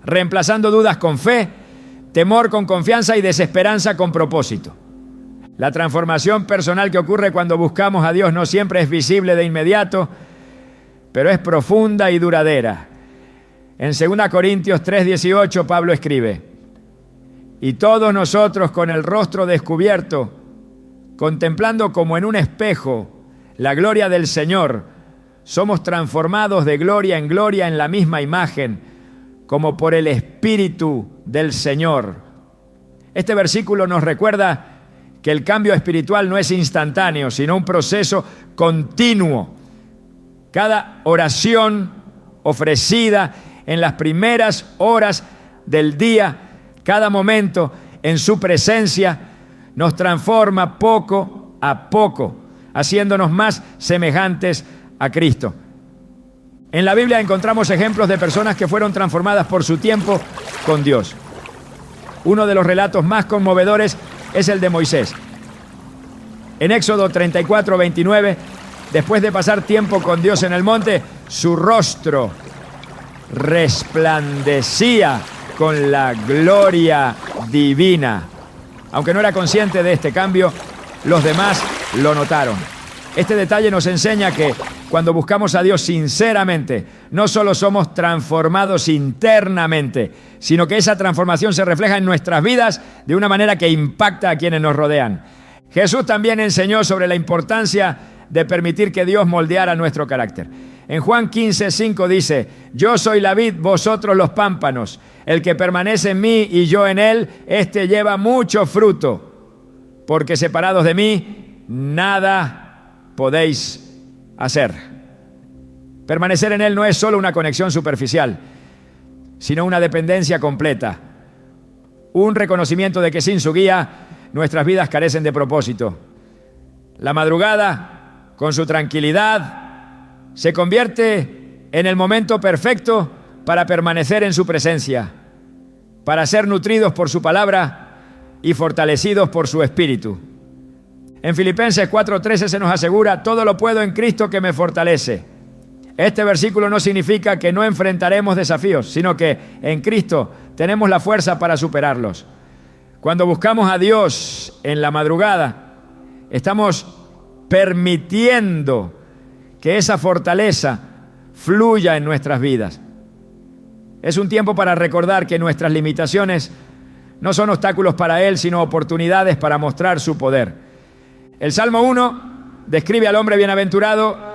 reemplazando dudas con fe, temor con confianza y desesperanza con propósito. La transformación personal que ocurre cuando buscamos a Dios no siempre es visible de inmediato, pero es profunda y duradera. En 2 Corintios 3:18 Pablo escribe: y todos nosotros con el rostro descubierto, contemplando como en un espejo la gloria del Señor, somos transformados de gloria en la misma imagen, como por el Espíritu del Señor. Este versículo nos recuerda que el cambio espiritual no es instantáneo, sino un proceso continuo. Cada oración ofrecida en las primeras horas del día, cada momento en su presencia, nos transforma poco a poco, haciéndonos más semejantes a Cristo. En la Biblia encontramos ejemplos de personas que fueron transformadas por su tiempo con Dios. Uno de los relatos más conmovedores es el de Moisés. En Éxodo 34:29, después de pasar tiempo con Dios en el monte, su rostro resplandecía con la gloria divina. Aunque no era consciente de este cambio, los demás lo notaron. Este detalle nos enseña que cuando buscamos a Dios sinceramente, no solo somos transformados internamente, sino que esa transformación se refleja en nuestras vidas de una manera que impacta a quienes nos rodean. Jesús también enseñó sobre la importancia de permitir que Dios moldeara nuestro carácter. En Juan 15:5 dice: yo soy la vid, vosotros los pámpanos. El que permanece en mí y yo en él, éste lleva mucho fruto, porque separados de mí, nada podéis hacer. Permanecer en él no es solo una conexión superficial, sino una dependencia completa. Un reconocimiento de que sin su guía, nuestras vidas carecen de propósito. La madrugada, con su tranquilidad, se convierte en el momento perfecto para permanecer en su presencia, para ser nutridos por su palabra y fortalecidos por su espíritu. En Filipenses 4:13 se nos asegura: todo lo puedo en Cristo que me fortalece. Este versículo no significa que no enfrentaremos desafíos, sino que en Cristo tenemos la fuerza para superarlos. Cuando buscamos a Dios en la madrugada, estamos permitiendo que esa fortaleza fluya en nuestras vidas. Es un tiempo para recordar que nuestras limitaciones no son obstáculos para Él, sino oportunidades para mostrar su poder. El Salmo 1 describe al hombre bienaventurado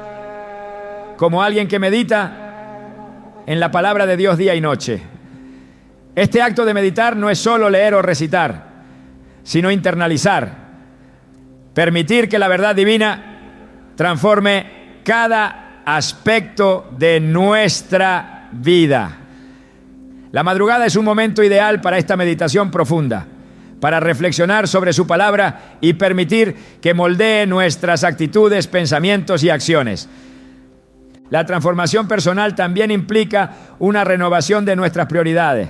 como alguien que medita en la palabra de Dios día y noche. Este acto de meditar no es solo leer o recitar, sino internalizar, permitir que la verdad divina transforme cada aspecto de nuestra vida. La madrugada es un momento ideal para esta meditación profunda, para reflexionar sobre su palabra y permitir que moldee nuestras actitudes, pensamientos y acciones. La transformación personal también implica una renovación de nuestras prioridades.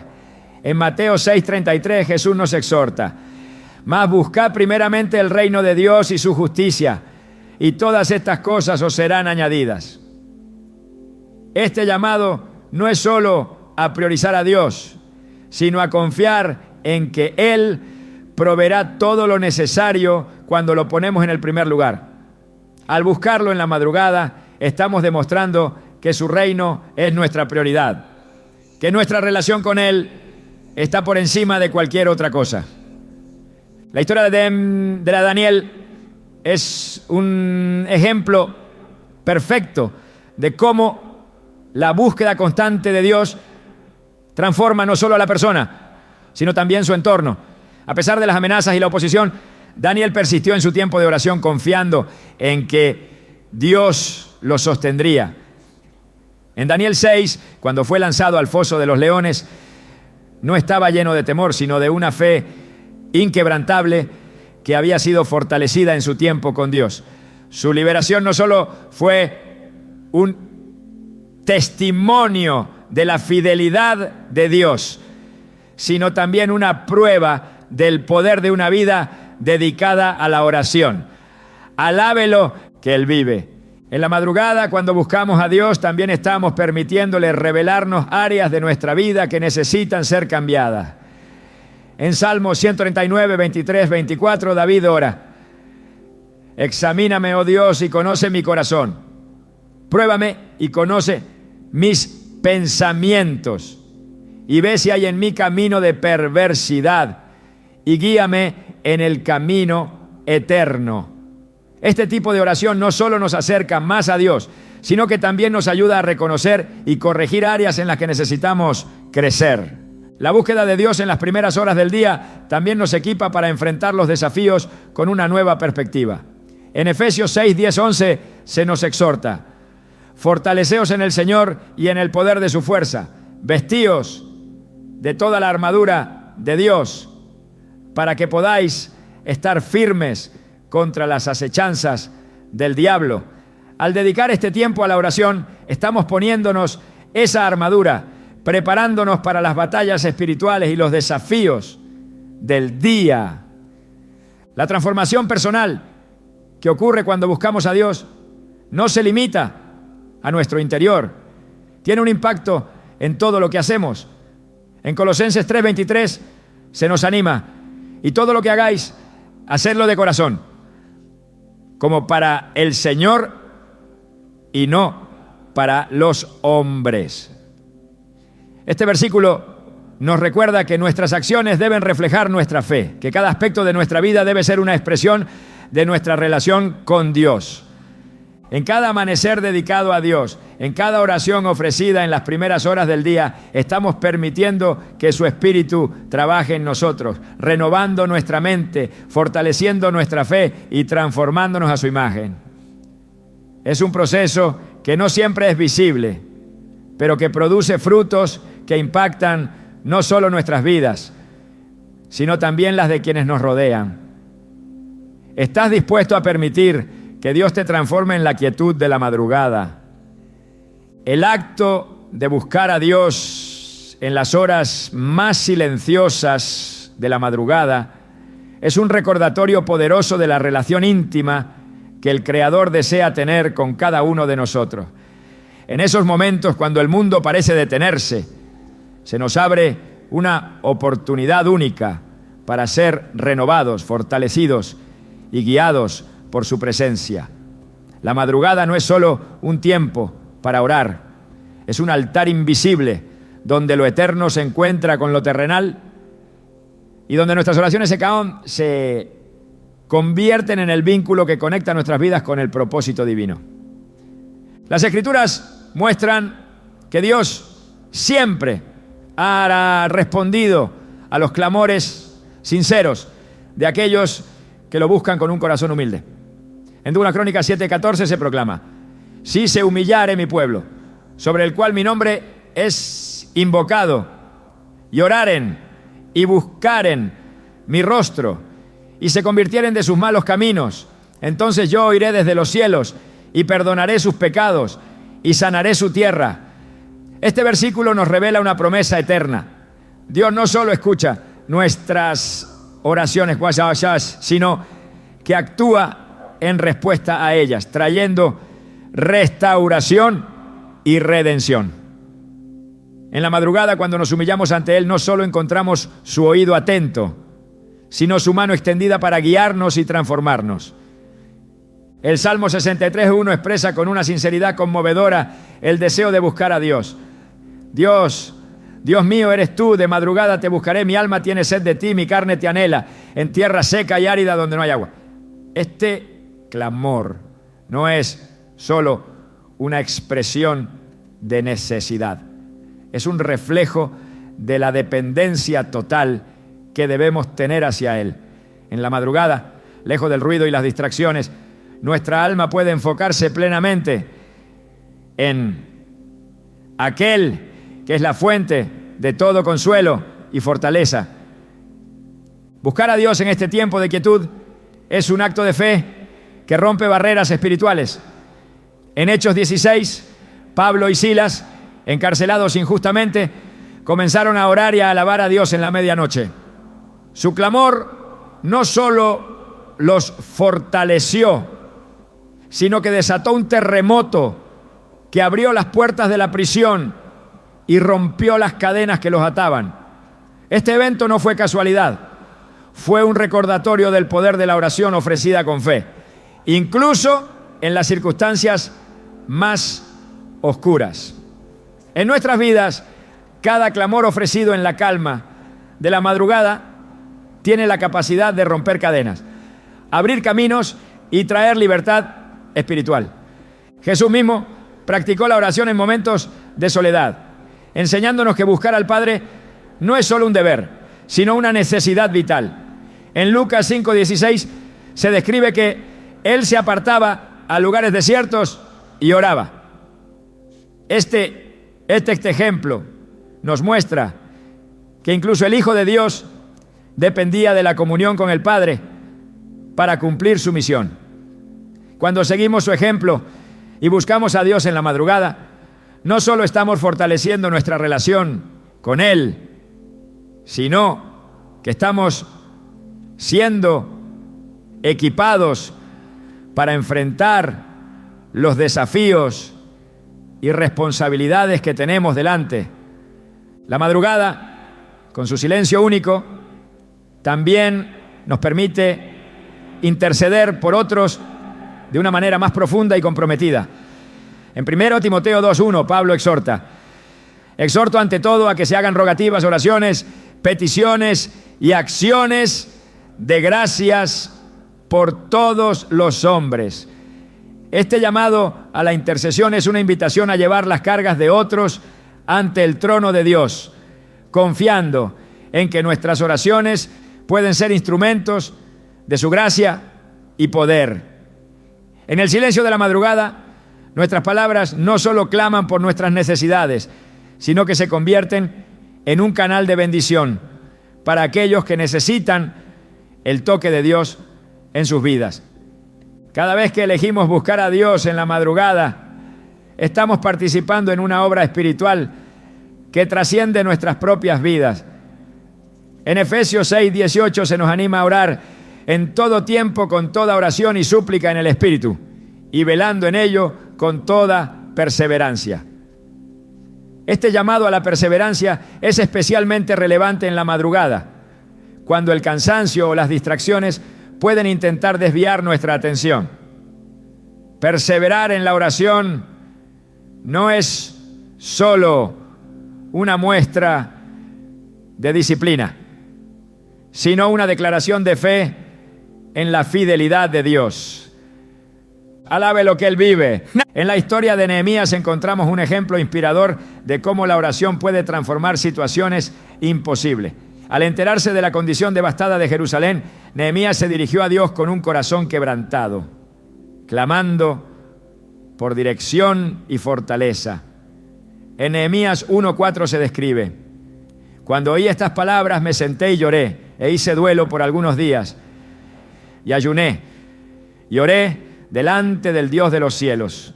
En Mateo 6:33 Jesús nos exhorta: mas buscad primeramente el reino de Dios y su justicia, y todas estas cosas os serán añadidas. Este llamado no es solo a priorizar a Dios, sino a confiar en que Él proveerá todo lo necesario cuando lo ponemos en el primer lugar. Al buscarlo en la madrugada, estamos demostrando que su reino es nuestra prioridad, que nuestra relación con Él está por encima de cualquier otra cosa. La historia de Daniel es un ejemplo perfecto de cómo la búsqueda constante de Dios transforma no solo a la persona, sino también su entorno. A pesar de las amenazas y la oposición, Daniel persistió en su tiempo de oración confiando en que Dios lo sostendría. En Daniel 6, cuando fue lanzado al foso de los leones, no estaba lleno de temor, sino de una fe inquebrantable que había sido fortalecida en su tiempo con Dios. Su liberación no solo fue un testimonio de la fidelidad de Dios, sino también una prueba del poder de una vida dedicada a la oración. Alábelo que Él vive. En la madrugada, cuando buscamos a Dios, también estamos permitiéndole revelarnos áreas de nuestra vida que necesitan ser cambiadas. En Salmo 139, 23, 24, David ora: examíname, oh Dios, y conoce mi corazón. Pruébame y conoce mis pensamientos. Y ve si hay en mí camino de perversidad. Y guíame en el camino eterno. Este tipo de oración no solo nos acerca más a Dios, sino que también nos ayuda a reconocer y corregir áreas en las que necesitamos crecer. La búsqueda de Dios en las primeras horas del día también nos equipa para enfrentar los desafíos con una nueva perspectiva. En Efesios 6, 10, 11 se nos exhorta: fortaleceos en el Señor y en el poder de su fuerza. Vestíos de toda la armadura de Dios para que podáis estar firmes contra las acechanzas del diablo. Al dedicar este tiempo a la oración, estamos poniéndonos esa armadura, preparándonos para las batallas espirituales y los desafíos del día. La transformación personal que ocurre cuando buscamos a Dios no se limita a nuestro interior, tiene un impacto en todo lo que hacemos. En Colosenses 3:23 se nos anima: y todo lo que hagáis, hacedlo de corazón, como para el Señor y no para los hombres. Este versículo nos recuerda que nuestras acciones deben reflejar nuestra fe, que cada aspecto de nuestra vida debe ser una expresión de nuestra relación con Dios. En cada amanecer dedicado a Dios, en cada oración ofrecida en las primeras horas del día, estamos permitiendo que su Espíritu trabaje en nosotros, renovando nuestra mente, fortaleciendo nuestra fe y transformándonos a su imagen. Es un proceso que no siempre es visible, pero que produce frutos que impactan no solo nuestras vidas, sino también las de quienes nos rodean. ¿Estás dispuesto a permitir que Dios te transforme en la quietud de la madrugada? El acto de buscar a Dios en las horas más silenciosas de la madrugada es un recordatorio poderoso de la relación íntima que el Creador desea tener con cada uno de nosotros. En esos momentos, cuando el mundo parece detenerse, se nos abre una oportunidad única para ser renovados, fortalecidos y guiados por su presencia. La madrugada no es solo un tiempo para orar, es un altar invisible donde lo eterno se encuentra con lo terrenal y donde nuestras oraciones se convierten en el vínculo que conecta nuestras vidas con el propósito divino. Las Escrituras muestran que Dios siempre ha respondido a los clamores sinceros de aquellos que lo buscan con un corazón humilde. En 2 Crónicas 7:14 se proclama: si se humillare mi pueblo, sobre el cual mi nombre es invocado, y oraren y buscaren mi rostro, y se convirtieren de sus malos caminos, entonces yo oiré desde los cielos y perdonaré sus pecados y sanaré su tierra. Este versículo nos revela una promesa eterna. Dios no solo escucha nuestras oraciones, sino que actúa en respuesta a ellas, trayendo restauración y redención. En la madrugada, cuando nos humillamos ante Él, no solo encontramos su oído atento, sino su mano extendida para guiarnos y transformarnos. El Salmo 63:1 expresa con una sinceridad conmovedora el deseo de buscar a Dios. Dios mío eres tú, de madrugada te buscaré, mi alma tiene sed de ti, mi carne te anhela, en tierra seca y árida donde no hay agua. Este clamor no es solo una expresión de necesidad, es un reflejo de la dependencia total que debemos tener hacia Él. En la madrugada, lejos del ruido y las distracciones, nuestra alma puede enfocarse plenamente en aquel que es la fuente de todo consuelo y fortaleza. Buscar a Dios en este tiempo de quietud es un acto de fe que rompe barreras espirituales. En Hechos 16, Pablo y Silas, encarcelados injustamente, comenzaron a orar y a alabar a Dios en la medianoche. Su clamor no solo los fortaleció, sino que desató un terremoto que abrió las puertas de la prisión y rompió las cadenas que los ataban. Este evento no fue casualidad, fue un recordatorio del poder de la oración ofrecida con fe, incluso en las circunstancias más oscuras. En nuestras vidas, cada clamor ofrecido en la calma de la madrugada tiene la capacidad de romper cadenas, abrir caminos y traer libertad espiritual. Jesús mismo practicó la oración en momentos de soledad, enseñándonos que buscar al Padre no es solo un deber, sino una necesidad vital. En Lucas 5:16 se describe que Él se apartaba a lugares desiertos y oraba. Este ejemplo nos muestra que incluso el Hijo de Dios dependía de la comunión con el Padre para cumplir su misión. Cuando seguimos su ejemplo y buscamos a Dios en la madrugada, no solo estamos fortaleciendo nuestra relación con Él, sino que estamos siendo equipados para enfrentar los desafíos y responsabilidades que tenemos delante. La madrugada, con su silencio único, también nos permite interceder por otros de una manera más profunda y comprometida. En 1 Timoteo 2:1, Pablo exhorta: exhorto ante todo a que se hagan rogativas, oraciones, peticiones y acciones de gracias por todos los hombres. Este llamado a la intercesión es una invitación a llevar las cargas de otros ante el trono de Dios, confiando en que nuestras oraciones pueden ser instrumentos de su gracia y poder. En el silencio de la madrugada, nuestras palabras no solo claman por nuestras necesidades, sino que se convierten en un canal de bendición para aquellos que necesitan el toque de Dios en sus vidas. Cada vez que elegimos buscar a Dios en la madrugada, estamos participando en una obra espiritual que trasciende nuestras propias vidas. En Efesios 6:18 se nos anima a orar en todo tiempo con toda oración y súplica en el Espíritu, y velando en ello con toda perseverancia. Este llamado a la perseverancia es especialmente relevante en la madrugada, cuando el cansancio o las distracciones pueden intentar desviar nuestra atención. Perseverar en la oración no es solo una muestra de disciplina, sino una declaración de fe en la fidelidad de Dios. Alabe lo que Él vive. En la historia de Nehemías encontramos un ejemplo inspirador de cómo la oración puede transformar situaciones imposibles. Al enterarse de la condición devastada de Jerusalén, Nehemías se dirigió a Dios con un corazón quebrantado, clamando por dirección y fortaleza. En Nehemías 1:4 se describe: cuando oí estas palabras me senté y lloré, e hice duelo por algunos días, y ayuné, y oré delante del Dios de los cielos.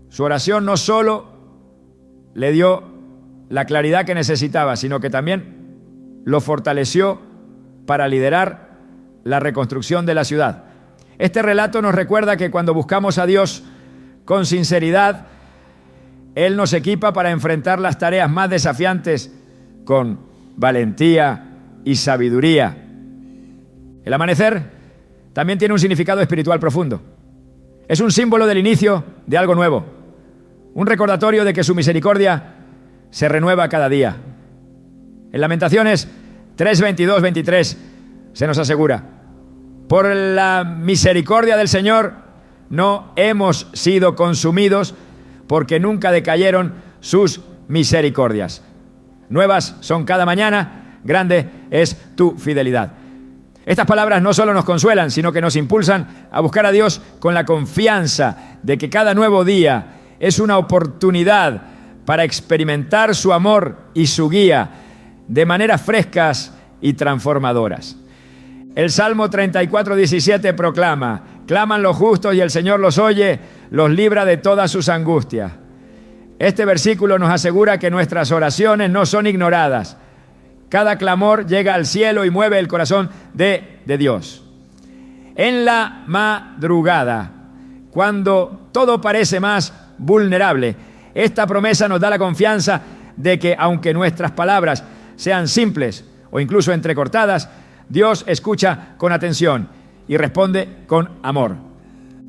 Su oración no solo le dio la claridad que necesitaba, sino que también lo fortaleció para liderar la reconstrucción de la ciudad. Este relato nos recuerda que cuando buscamos a Dios con sinceridad, Él nos equipa para enfrentar las tareas más desafiantes con valentía y sabiduría. El amanecer también tiene un significado espiritual profundo. Es un símbolo del inicio de algo nuevo, un recordatorio de que su misericordia se renueva cada día. En Lamentaciones 3:22-23 se nos asegura: por la misericordia del Señor no hemos sido consumidos, porque nunca decayeron sus misericordias. Nuevas son cada mañana, grande es tu fidelidad. Estas palabras no solo nos consuelan, sino que nos impulsan a buscar a Dios con la confianza de que cada nuevo día es una oportunidad para experimentar su amor y su guía de maneras frescas y transformadoras. El Salmo 34:17 proclama: claman los justos y el Señor los oye, los libra de todas sus angustias. Este versículo nos asegura que nuestras oraciones no son ignoradas. Cada clamor llega al cielo y mueve el corazón de Dios. En la madrugada, cuando todo parece más vulnerable, esta promesa nos da la confianza de que, aunque nuestras palabras sean simples o incluso entrecortadas, Dios escucha con atención y responde con amor.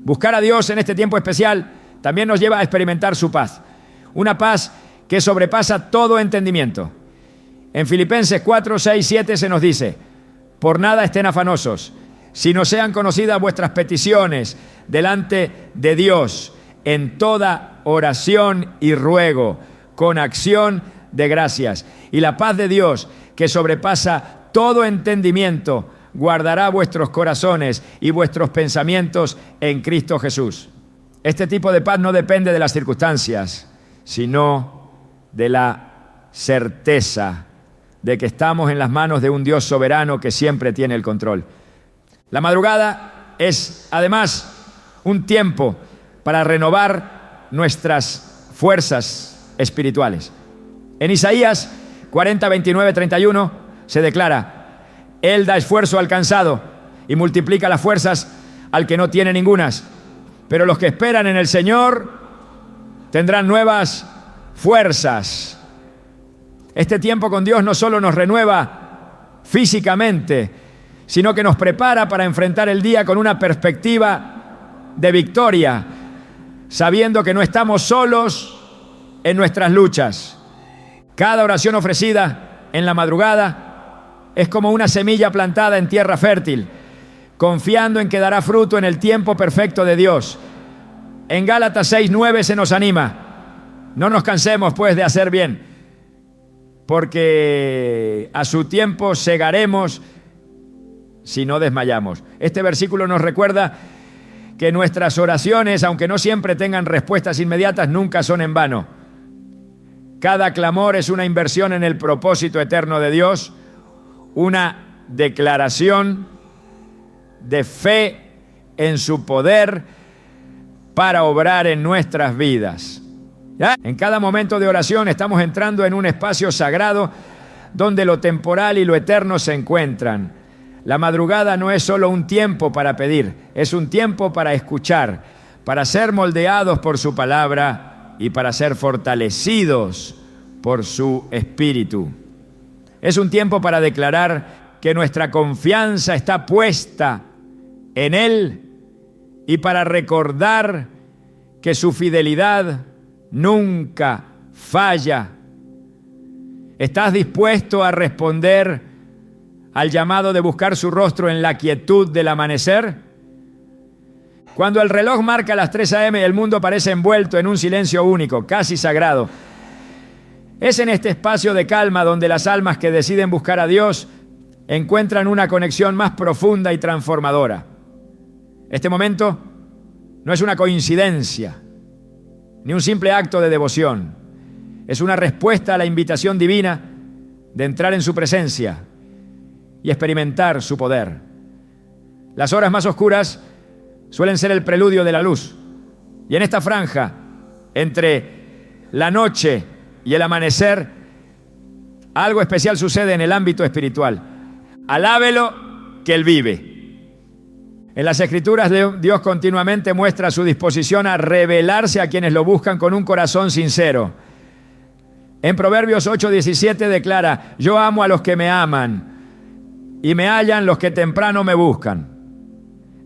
Buscar a Dios en este tiempo especial también nos lleva a experimentar su paz, una paz que sobrepasa todo entendimiento. En Filipenses 4:6-7 se nos dice: por nada estén afanosos, sino sean conocidas vuestras peticiones delante de Dios en toda oración y ruego, con acción de gracias. Y la paz de Dios, que sobrepasa todo entendimiento, guardará vuestros corazones y vuestros pensamientos en Cristo Jesús. Este tipo de paz no depende de las circunstancias, sino de la certeza de que estamos en las manos de un Dios soberano que siempre tiene el control. La madrugada es, además, un tiempo para renovar nuestras fuerzas espirituales. En Isaías 40:29-31 se declara: Él da esfuerzo al cansado y multiplica las fuerzas al que no tiene ningunas. Pero los que esperan en el Señor tendrán nuevas fuerzas. Este tiempo con Dios no solo nos renueva físicamente, sino que nos prepara para enfrentar el día con una perspectiva de victoria, sabiendo que no estamos solos en nuestras luchas. Cada oración ofrecida en la madrugada es como una semilla plantada en tierra fértil, confiando en que dará fruto en el tiempo perfecto de Dios. En Gálatas 6:9 se nos anima: no nos cansemos pues de hacer bien, porque a su tiempo segaremos si no desmayamos. Este versículo nos recuerda que nuestras oraciones, aunque no siempre tengan respuestas inmediatas, nunca son en vano. Cada clamor es una inversión en el propósito eterno de Dios, una declaración de fe en su poder para obrar en nuestras vidas. ¿Ya? En cada momento de oración estamos entrando en un espacio sagrado donde lo temporal y lo eterno se encuentran. La madrugada no es solo un tiempo para pedir, es un tiempo para escuchar, para ser moldeados por su palabra y para ser fortalecidos por su Espíritu. Es un tiempo para declarar que nuestra confianza está puesta en Él y para recordar que su fidelidad nunca falla. ¿Estás dispuesto a responder al llamado de buscar su rostro en la quietud del amanecer? Cuando el reloj marca las 3 a.m. y el mundo parece envuelto en un silencio único, casi sagrado, es en este espacio de calma donde las almas que deciden buscar a Dios encuentran una conexión más profunda y transformadora. Este momento no es una coincidencia, ni un simple acto de devoción. Es una respuesta a la invitación divina de entrar en su presencia y experimentar su poder. Las horas más oscuras suelen ser el preludio de la luz. Y en esta franja, entre la noche y el amanecer, algo especial sucede en el ámbito espiritual. Alábelo que Él vive. En las Escrituras, Dios continuamente muestra su disposición a revelarse a quienes lo buscan con un corazón sincero. En Proverbios 8:17 declara: yo amo a los que me aman y me hallan los que temprano me buscan.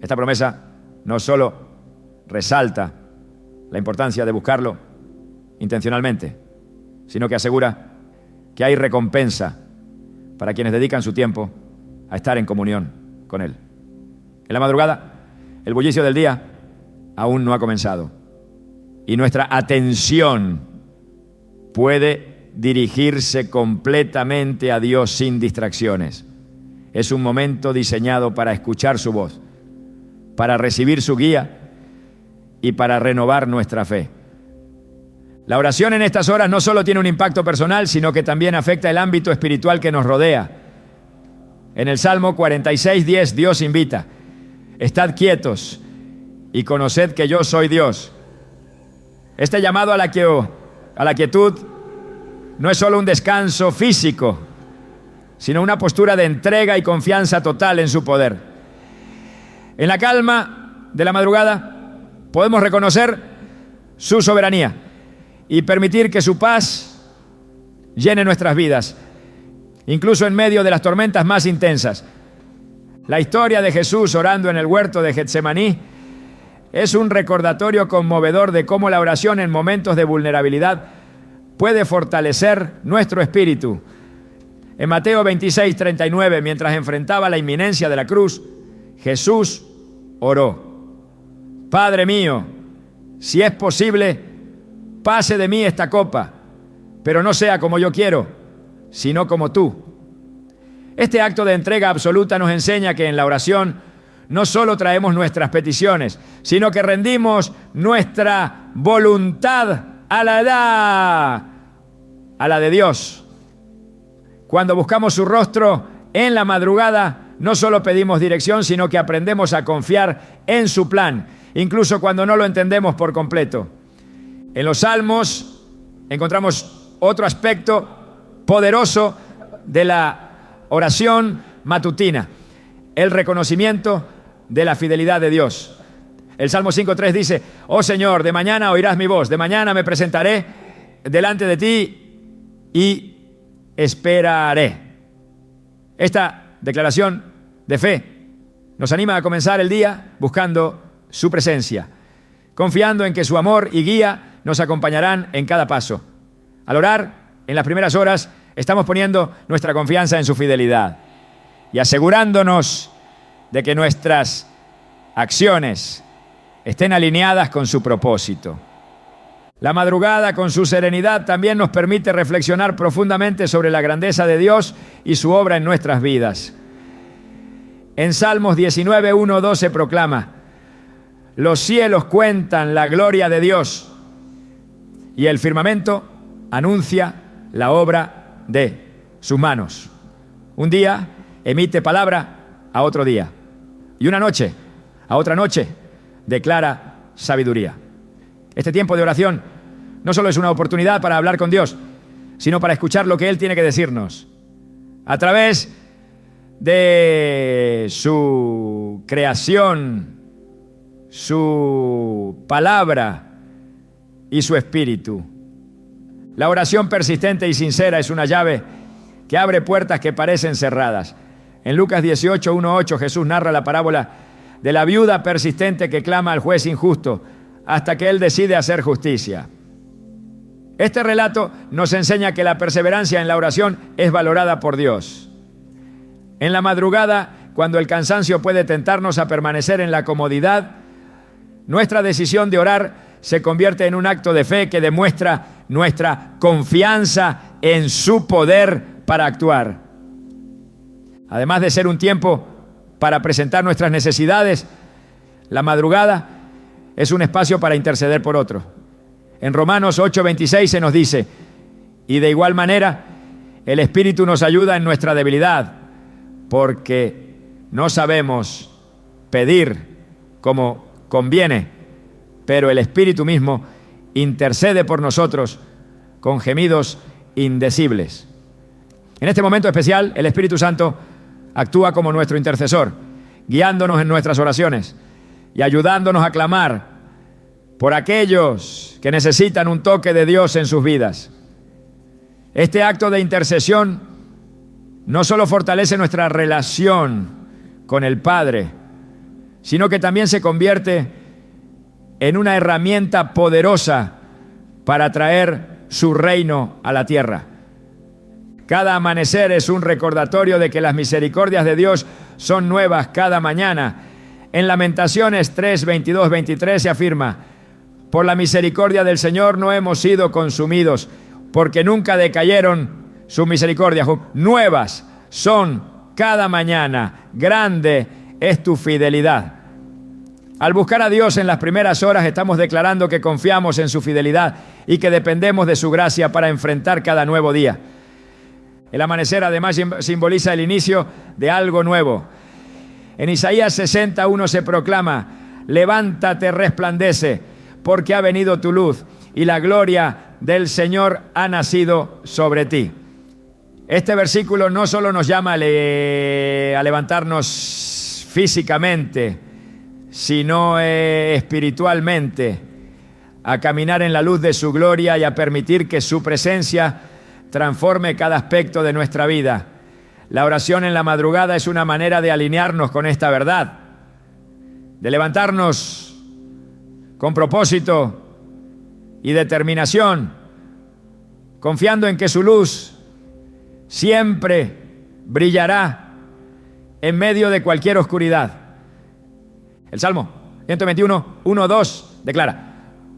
Esta promesa no solo resalta la importancia de buscarlo intencionalmente, sino que asegura que hay recompensa para quienes dedican su tiempo a estar en comunión con Él. En la madrugada, el bullicio del día aún no ha comenzado y nuestra atención puede dirigirse completamente a Dios sin distracciones. Es un momento diseñado para escuchar su voz, para recibir su guía y para renovar nuestra fe. La oración en estas horas no solo tiene un impacto personal, sino que también afecta el ámbito espiritual que nos rodea. En el Salmo 46:10, Dios invita: estad quietos y conoced que yo soy Dios. Este llamado a la quietud no es solo un descanso físico, sino una postura de entrega y confianza total en su poder. En la calma de la madrugada podemos reconocer su soberanía y permitir que su paz llene nuestras vidas, incluso en medio de las tormentas más intensas. La historia de Jesús orando en el huerto de Getsemaní es un recordatorio conmovedor de cómo la oración en momentos de vulnerabilidad puede fortalecer nuestro espíritu. En Mateo 26:39, mientras enfrentaba la inminencia de la cruz, Jesús oró: Padre mío, si es posible, pase de mí esta copa, pero no sea como yo quiero, sino como tú. Este acto de entrega absoluta nos enseña que en la oración no solo traemos nuestras peticiones, sino que rendimos nuestra voluntad a la de Dios. Cuando buscamos su rostro en la madrugada, no solo pedimos dirección, sino que aprendemos a confiar en su plan, incluso cuando no lo entendemos por completo. En los Salmos encontramos otro aspecto poderoso de la oración matutina: el reconocimiento de la fidelidad de Dios. El Salmo 5:3 dice: oh Señor, de mañana oirás mi voz, de mañana me presentaré delante de ti y esperaré. Esta declaración de fe nos anima a comenzar el día buscando su presencia, confiando en que su amor y guía nos acompañarán en cada paso. Al orar, en las primeras horas, estamos poniendo nuestra confianza en su fidelidad y asegurándonos de que nuestras acciones estén alineadas con su propósito. La madrugada, con su serenidad, también nos permite reflexionar profundamente sobre la grandeza de Dios y su obra en nuestras vidas. En Salmos 19:1-2 se proclama: los cielos cuentan la gloria de Dios y el firmamento anuncia la obra de sus manos. Un día emite palabra a otro día, y una noche a otra noche declara sabiduría. Este tiempo de oración no solo es una oportunidad para hablar con Dios, sino para escuchar lo que Él tiene que decirnos a través de su creación, su palabra y su espíritu. La oración persistente y sincera es una llave que abre puertas que parecen cerradas. En Lucas 18, 1-8, Jesús narra la parábola de la viuda persistente que clama al juez injusto hasta que él decide hacer justicia. Este relato nos enseña que la perseverancia en la oración es valorada por Dios. En la madrugada, cuando el cansancio puede tentarnos a permanecer en la comodidad, nuestra decisión de orar se convierte en un acto de fe que demuestra nuestra confianza en su poder para actuar. Además de ser un tiempo para presentar nuestras necesidades, la madrugada es un espacio para interceder por otros. En Romanos 8:26 se nos dice: y de igual manera, el Espíritu nos ayuda en nuestra debilidad, porque no sabemos pedir como conviene, pero el Espíritu mismo intercede por nosotros con gemidos indecibles. En este momento especial, el Espíritu Santo actúa como nuestro intercesor, guiándonos en nuestras oraciones y ayudándonos a clamar por aquellos que necesitan un toque de Dios en sus vidas. Este acto de intercesión no solo fortalece nuestra relación con el Padre, sino que también se convierte en una herramienta poderosa para traer su reino a la tierra. Cada amanecer es un recordatorio de que las misericordias de Dios son nuevas cada mañana. En Lamentaciones 3, 22, 23 se afirma: por la misericordia del Señor no hemos sido consumidos, porque nunca decayeron sus misericordias. Nuevas son cada mañana, grande es tu fidelidad. Al buscar a Dios en las primeras horas, estamos declarando que confiamos en su fidelidad y que dependemos de su gracia para enfrentar cada nuevo día. El amanecer además simboliza el inicio de algo nuevo. En Isaías 60:1 se proclama: levántate, resplandece, porque ha venido tu luz y la gloria del Señor ha nacido sobre ti. Este versículo no solo nos llama a levantarnos físicamente, sino espiritualmente, a caminar en la luz de su gloria y a permitir que su presencia transforme cada aspecto de nuestra vida. La oración en la madrugada es una manera de alinearnos con esta verdad, de levantarnos con propósito y determinación, confiando en que su luz siempre brillará en medio de cualquier oscuridad. El Salmo 121, 1-2 declara: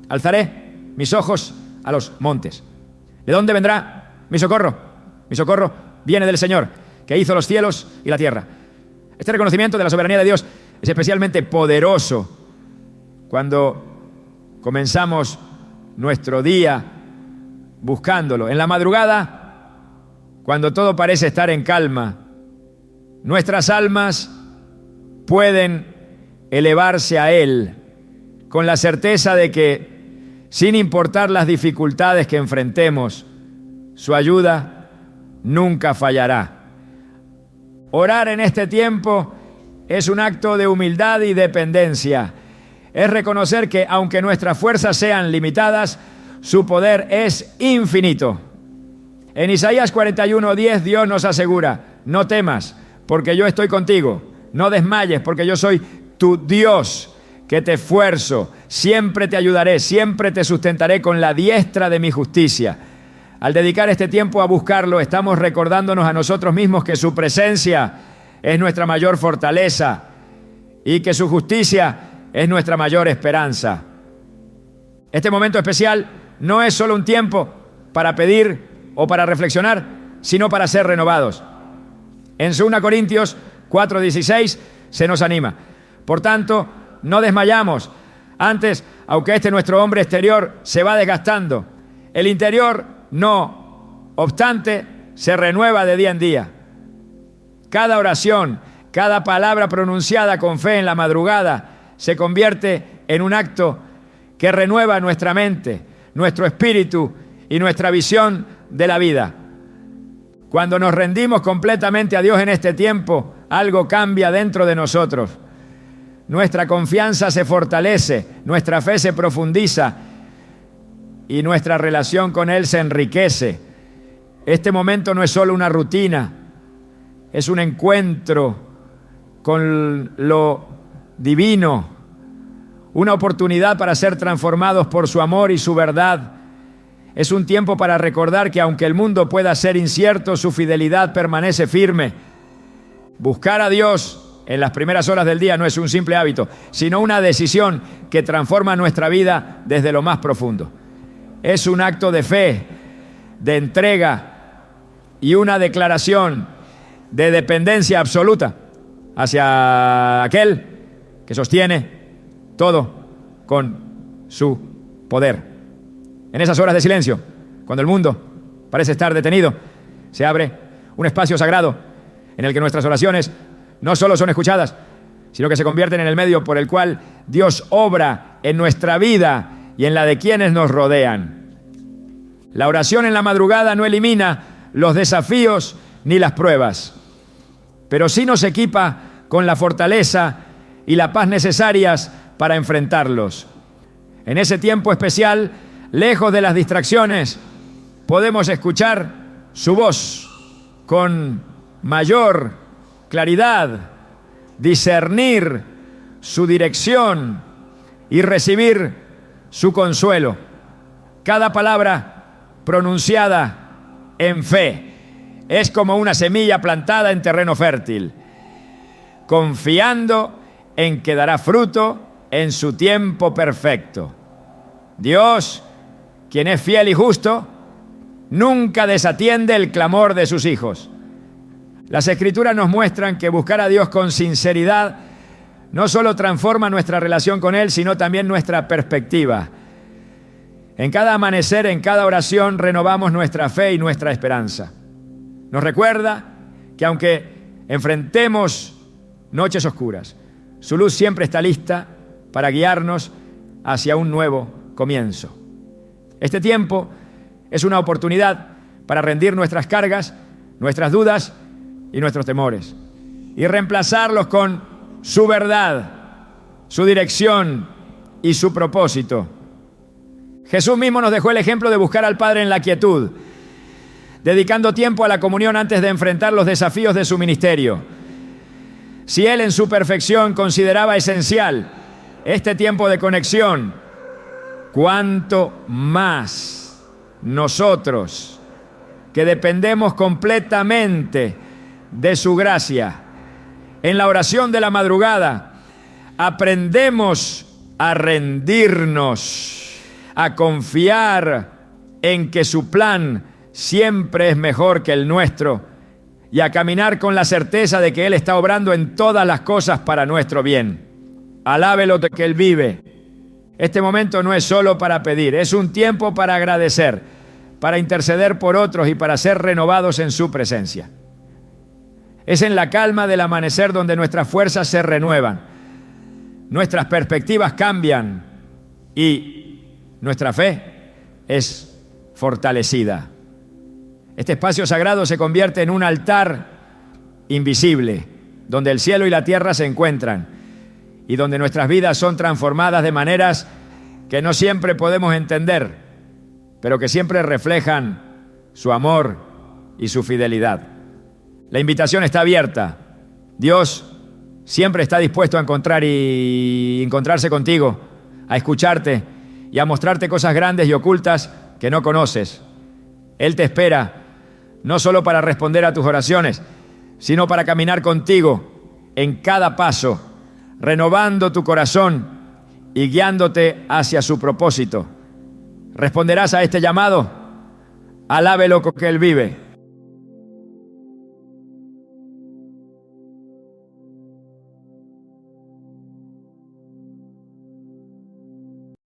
alzaré mis ojos a los montes. ¿De dónde vendrá mi socorro? Mi socorro viene del Señor, que hizo los cielos y la tierra. Este reconocimiento de la soberanía de Dios es especialmente poderoso cuando comenzamos nuestro día buscándolo. En la madrugada, cuando todo parece estar en calma, nuestras almas pueden elevarse a Él con la certeza de que, sin importar las dificultades que enfrentemos, su ayuda nunca fallará. Orar en este tiempo es un acto de humildad y dependencia. Es reconocer que, aunque nuestras fuerzas sean limitadas, su poder es infinito. En Isaías 41:10 Dios nos asegura: no temas, porque yo estoy contigo. No desmayes, porque yo soy tu Dios, que te esfuerzo. Siempre te ayudaré, siempre te sustentaré con la diestra de mi justicia. Al dedicar este tiempo a buscarlo, estamos recordándonos a nosotros mismos que su presencia es nuestra mayor fortaleza y que su justicia es nuestra mayor esperanza. Este momento especial no es solo un tiempo para pedir o para reflexionar, sino para ser renovados. En 2 Corintios 4:16 se nos anima: por tanto, no desmayamos. Antes, aunque nuestro hombre exterior se va desgastando, el interior no obstante se renueva de día en día. Cada oración, cada palabra pronunciada con fe en la madrugada se convierte en un acto que renueva nuestra mente, nuestro espíritu y nuestra visión de la vida. Cuando nos rendimos completamente a Dios en este tiempo, algo cambia dentro de nosotros. Nuestra confianza se fortalece, nuestra fe se profundiza y nuestra relación con Él se enriquece. Este momento no es solo una rutina, es un encuentro con lo divino, una oportunidad para ser transformados por su amor y su verdad. Es un tiempo para recordar que aunque el mundo pueda ser incierto, su fidelidad permanece firme. Buscar a Dios en las primeras horas del día no es un simple hábito, sino una decisión que transforma nuestra vida desde lo más profundo. Es un acto de fe, de entrega y una declaración de dependencia absoluta hacia aquel que sostiene todo con su poder. En esas horas de silencio, cuando el mundo parece estar detenido, se abre un espacio sagrado en el que nuestras oraciones no solo son escuchadas, sino que se convierten en el medio por el cual Dios obra en nuestra vida y en la de quienes nos rodean. La oración en la madrugada no elimina los desafíos ni las pruebas, pero sí nos equipa con la fortaleza y la paz necesarias para enfrentarlos. En ese tiempo especial, lejos de las distracciones, podemos escuchar su voz con mayor claridad, discernir su dirección y recibir su consuelo. Cada palabra pronunciada en fe es como una semilla plantada en terreno fértil, confiando en que dará fruto en su tiempo perfecto. Dios, quien es fiel y justo, nunca desatiende el clamor de sus hijos. Las Escrituras nos muestran que buscar a Dios con sinceridad no solo transforma nuestra relación con Él, sino también nuestra perspectiva. En cada amanecer, en cada oración, renovamos nuestra fe y nuestra esperanza. Nos recuerda que aunque enfrentemos noches oscuras, su luz siempre está lista para guiarnos hacia un nuevo comienzo. Este tiempo es una oportunidad para rendir nuestras cargas, nuestras dudas y nuestros temores y reemplazarlos con su verdad, su dirección y su propósito. Jesús mismo nos dejó el ejemplo de buscar al Padre en la quietud, dedicando tiempo a la comunión antes de enfrentar los desafíos de su ministerio. Si Él en su perfección consideraba esencial este tiempo de conexión, ¿cuánto más nosotros, que dependemos completamente de su gracia? En la oración de la madrugada aprendemos a rendirnos, a confiar en que su plan siempre es mejor que el nuestro y a caminar con la certeza de que Él está obrando en todas las cosas para nuestro bien. Alábelo de que Él vive. Este momento no es solo para pedir, es un tiempo para agradecer, para interceder por otros y para ser renovados en su presencia. Es en la calma del amanecer donde nuestras fuerzas se renuevan, nuestras perspectivas cambian y nuestra fe es fortalecida. Este espacio sagrado se convierte en un altar invisible, donde el cielo y la tierra se encuentran y donde nuestras vidas son transformadas de maneras que no siempre podemos entender, pero que siempre reflejan su amor y su fidelidad. La invitación está abierta. Dios siempre está dispuesto a encontrarse contigo, a escucharte y a mostrarte cosas grandes y ocultas que no conoces. Él te espera, no solo para responder a tus oraciones, sino para caminar contigo en cada paso, renovando tu corazón y guiándote hacia su propósito. ¿Responderás a este llamado? Alábelo que Él vive.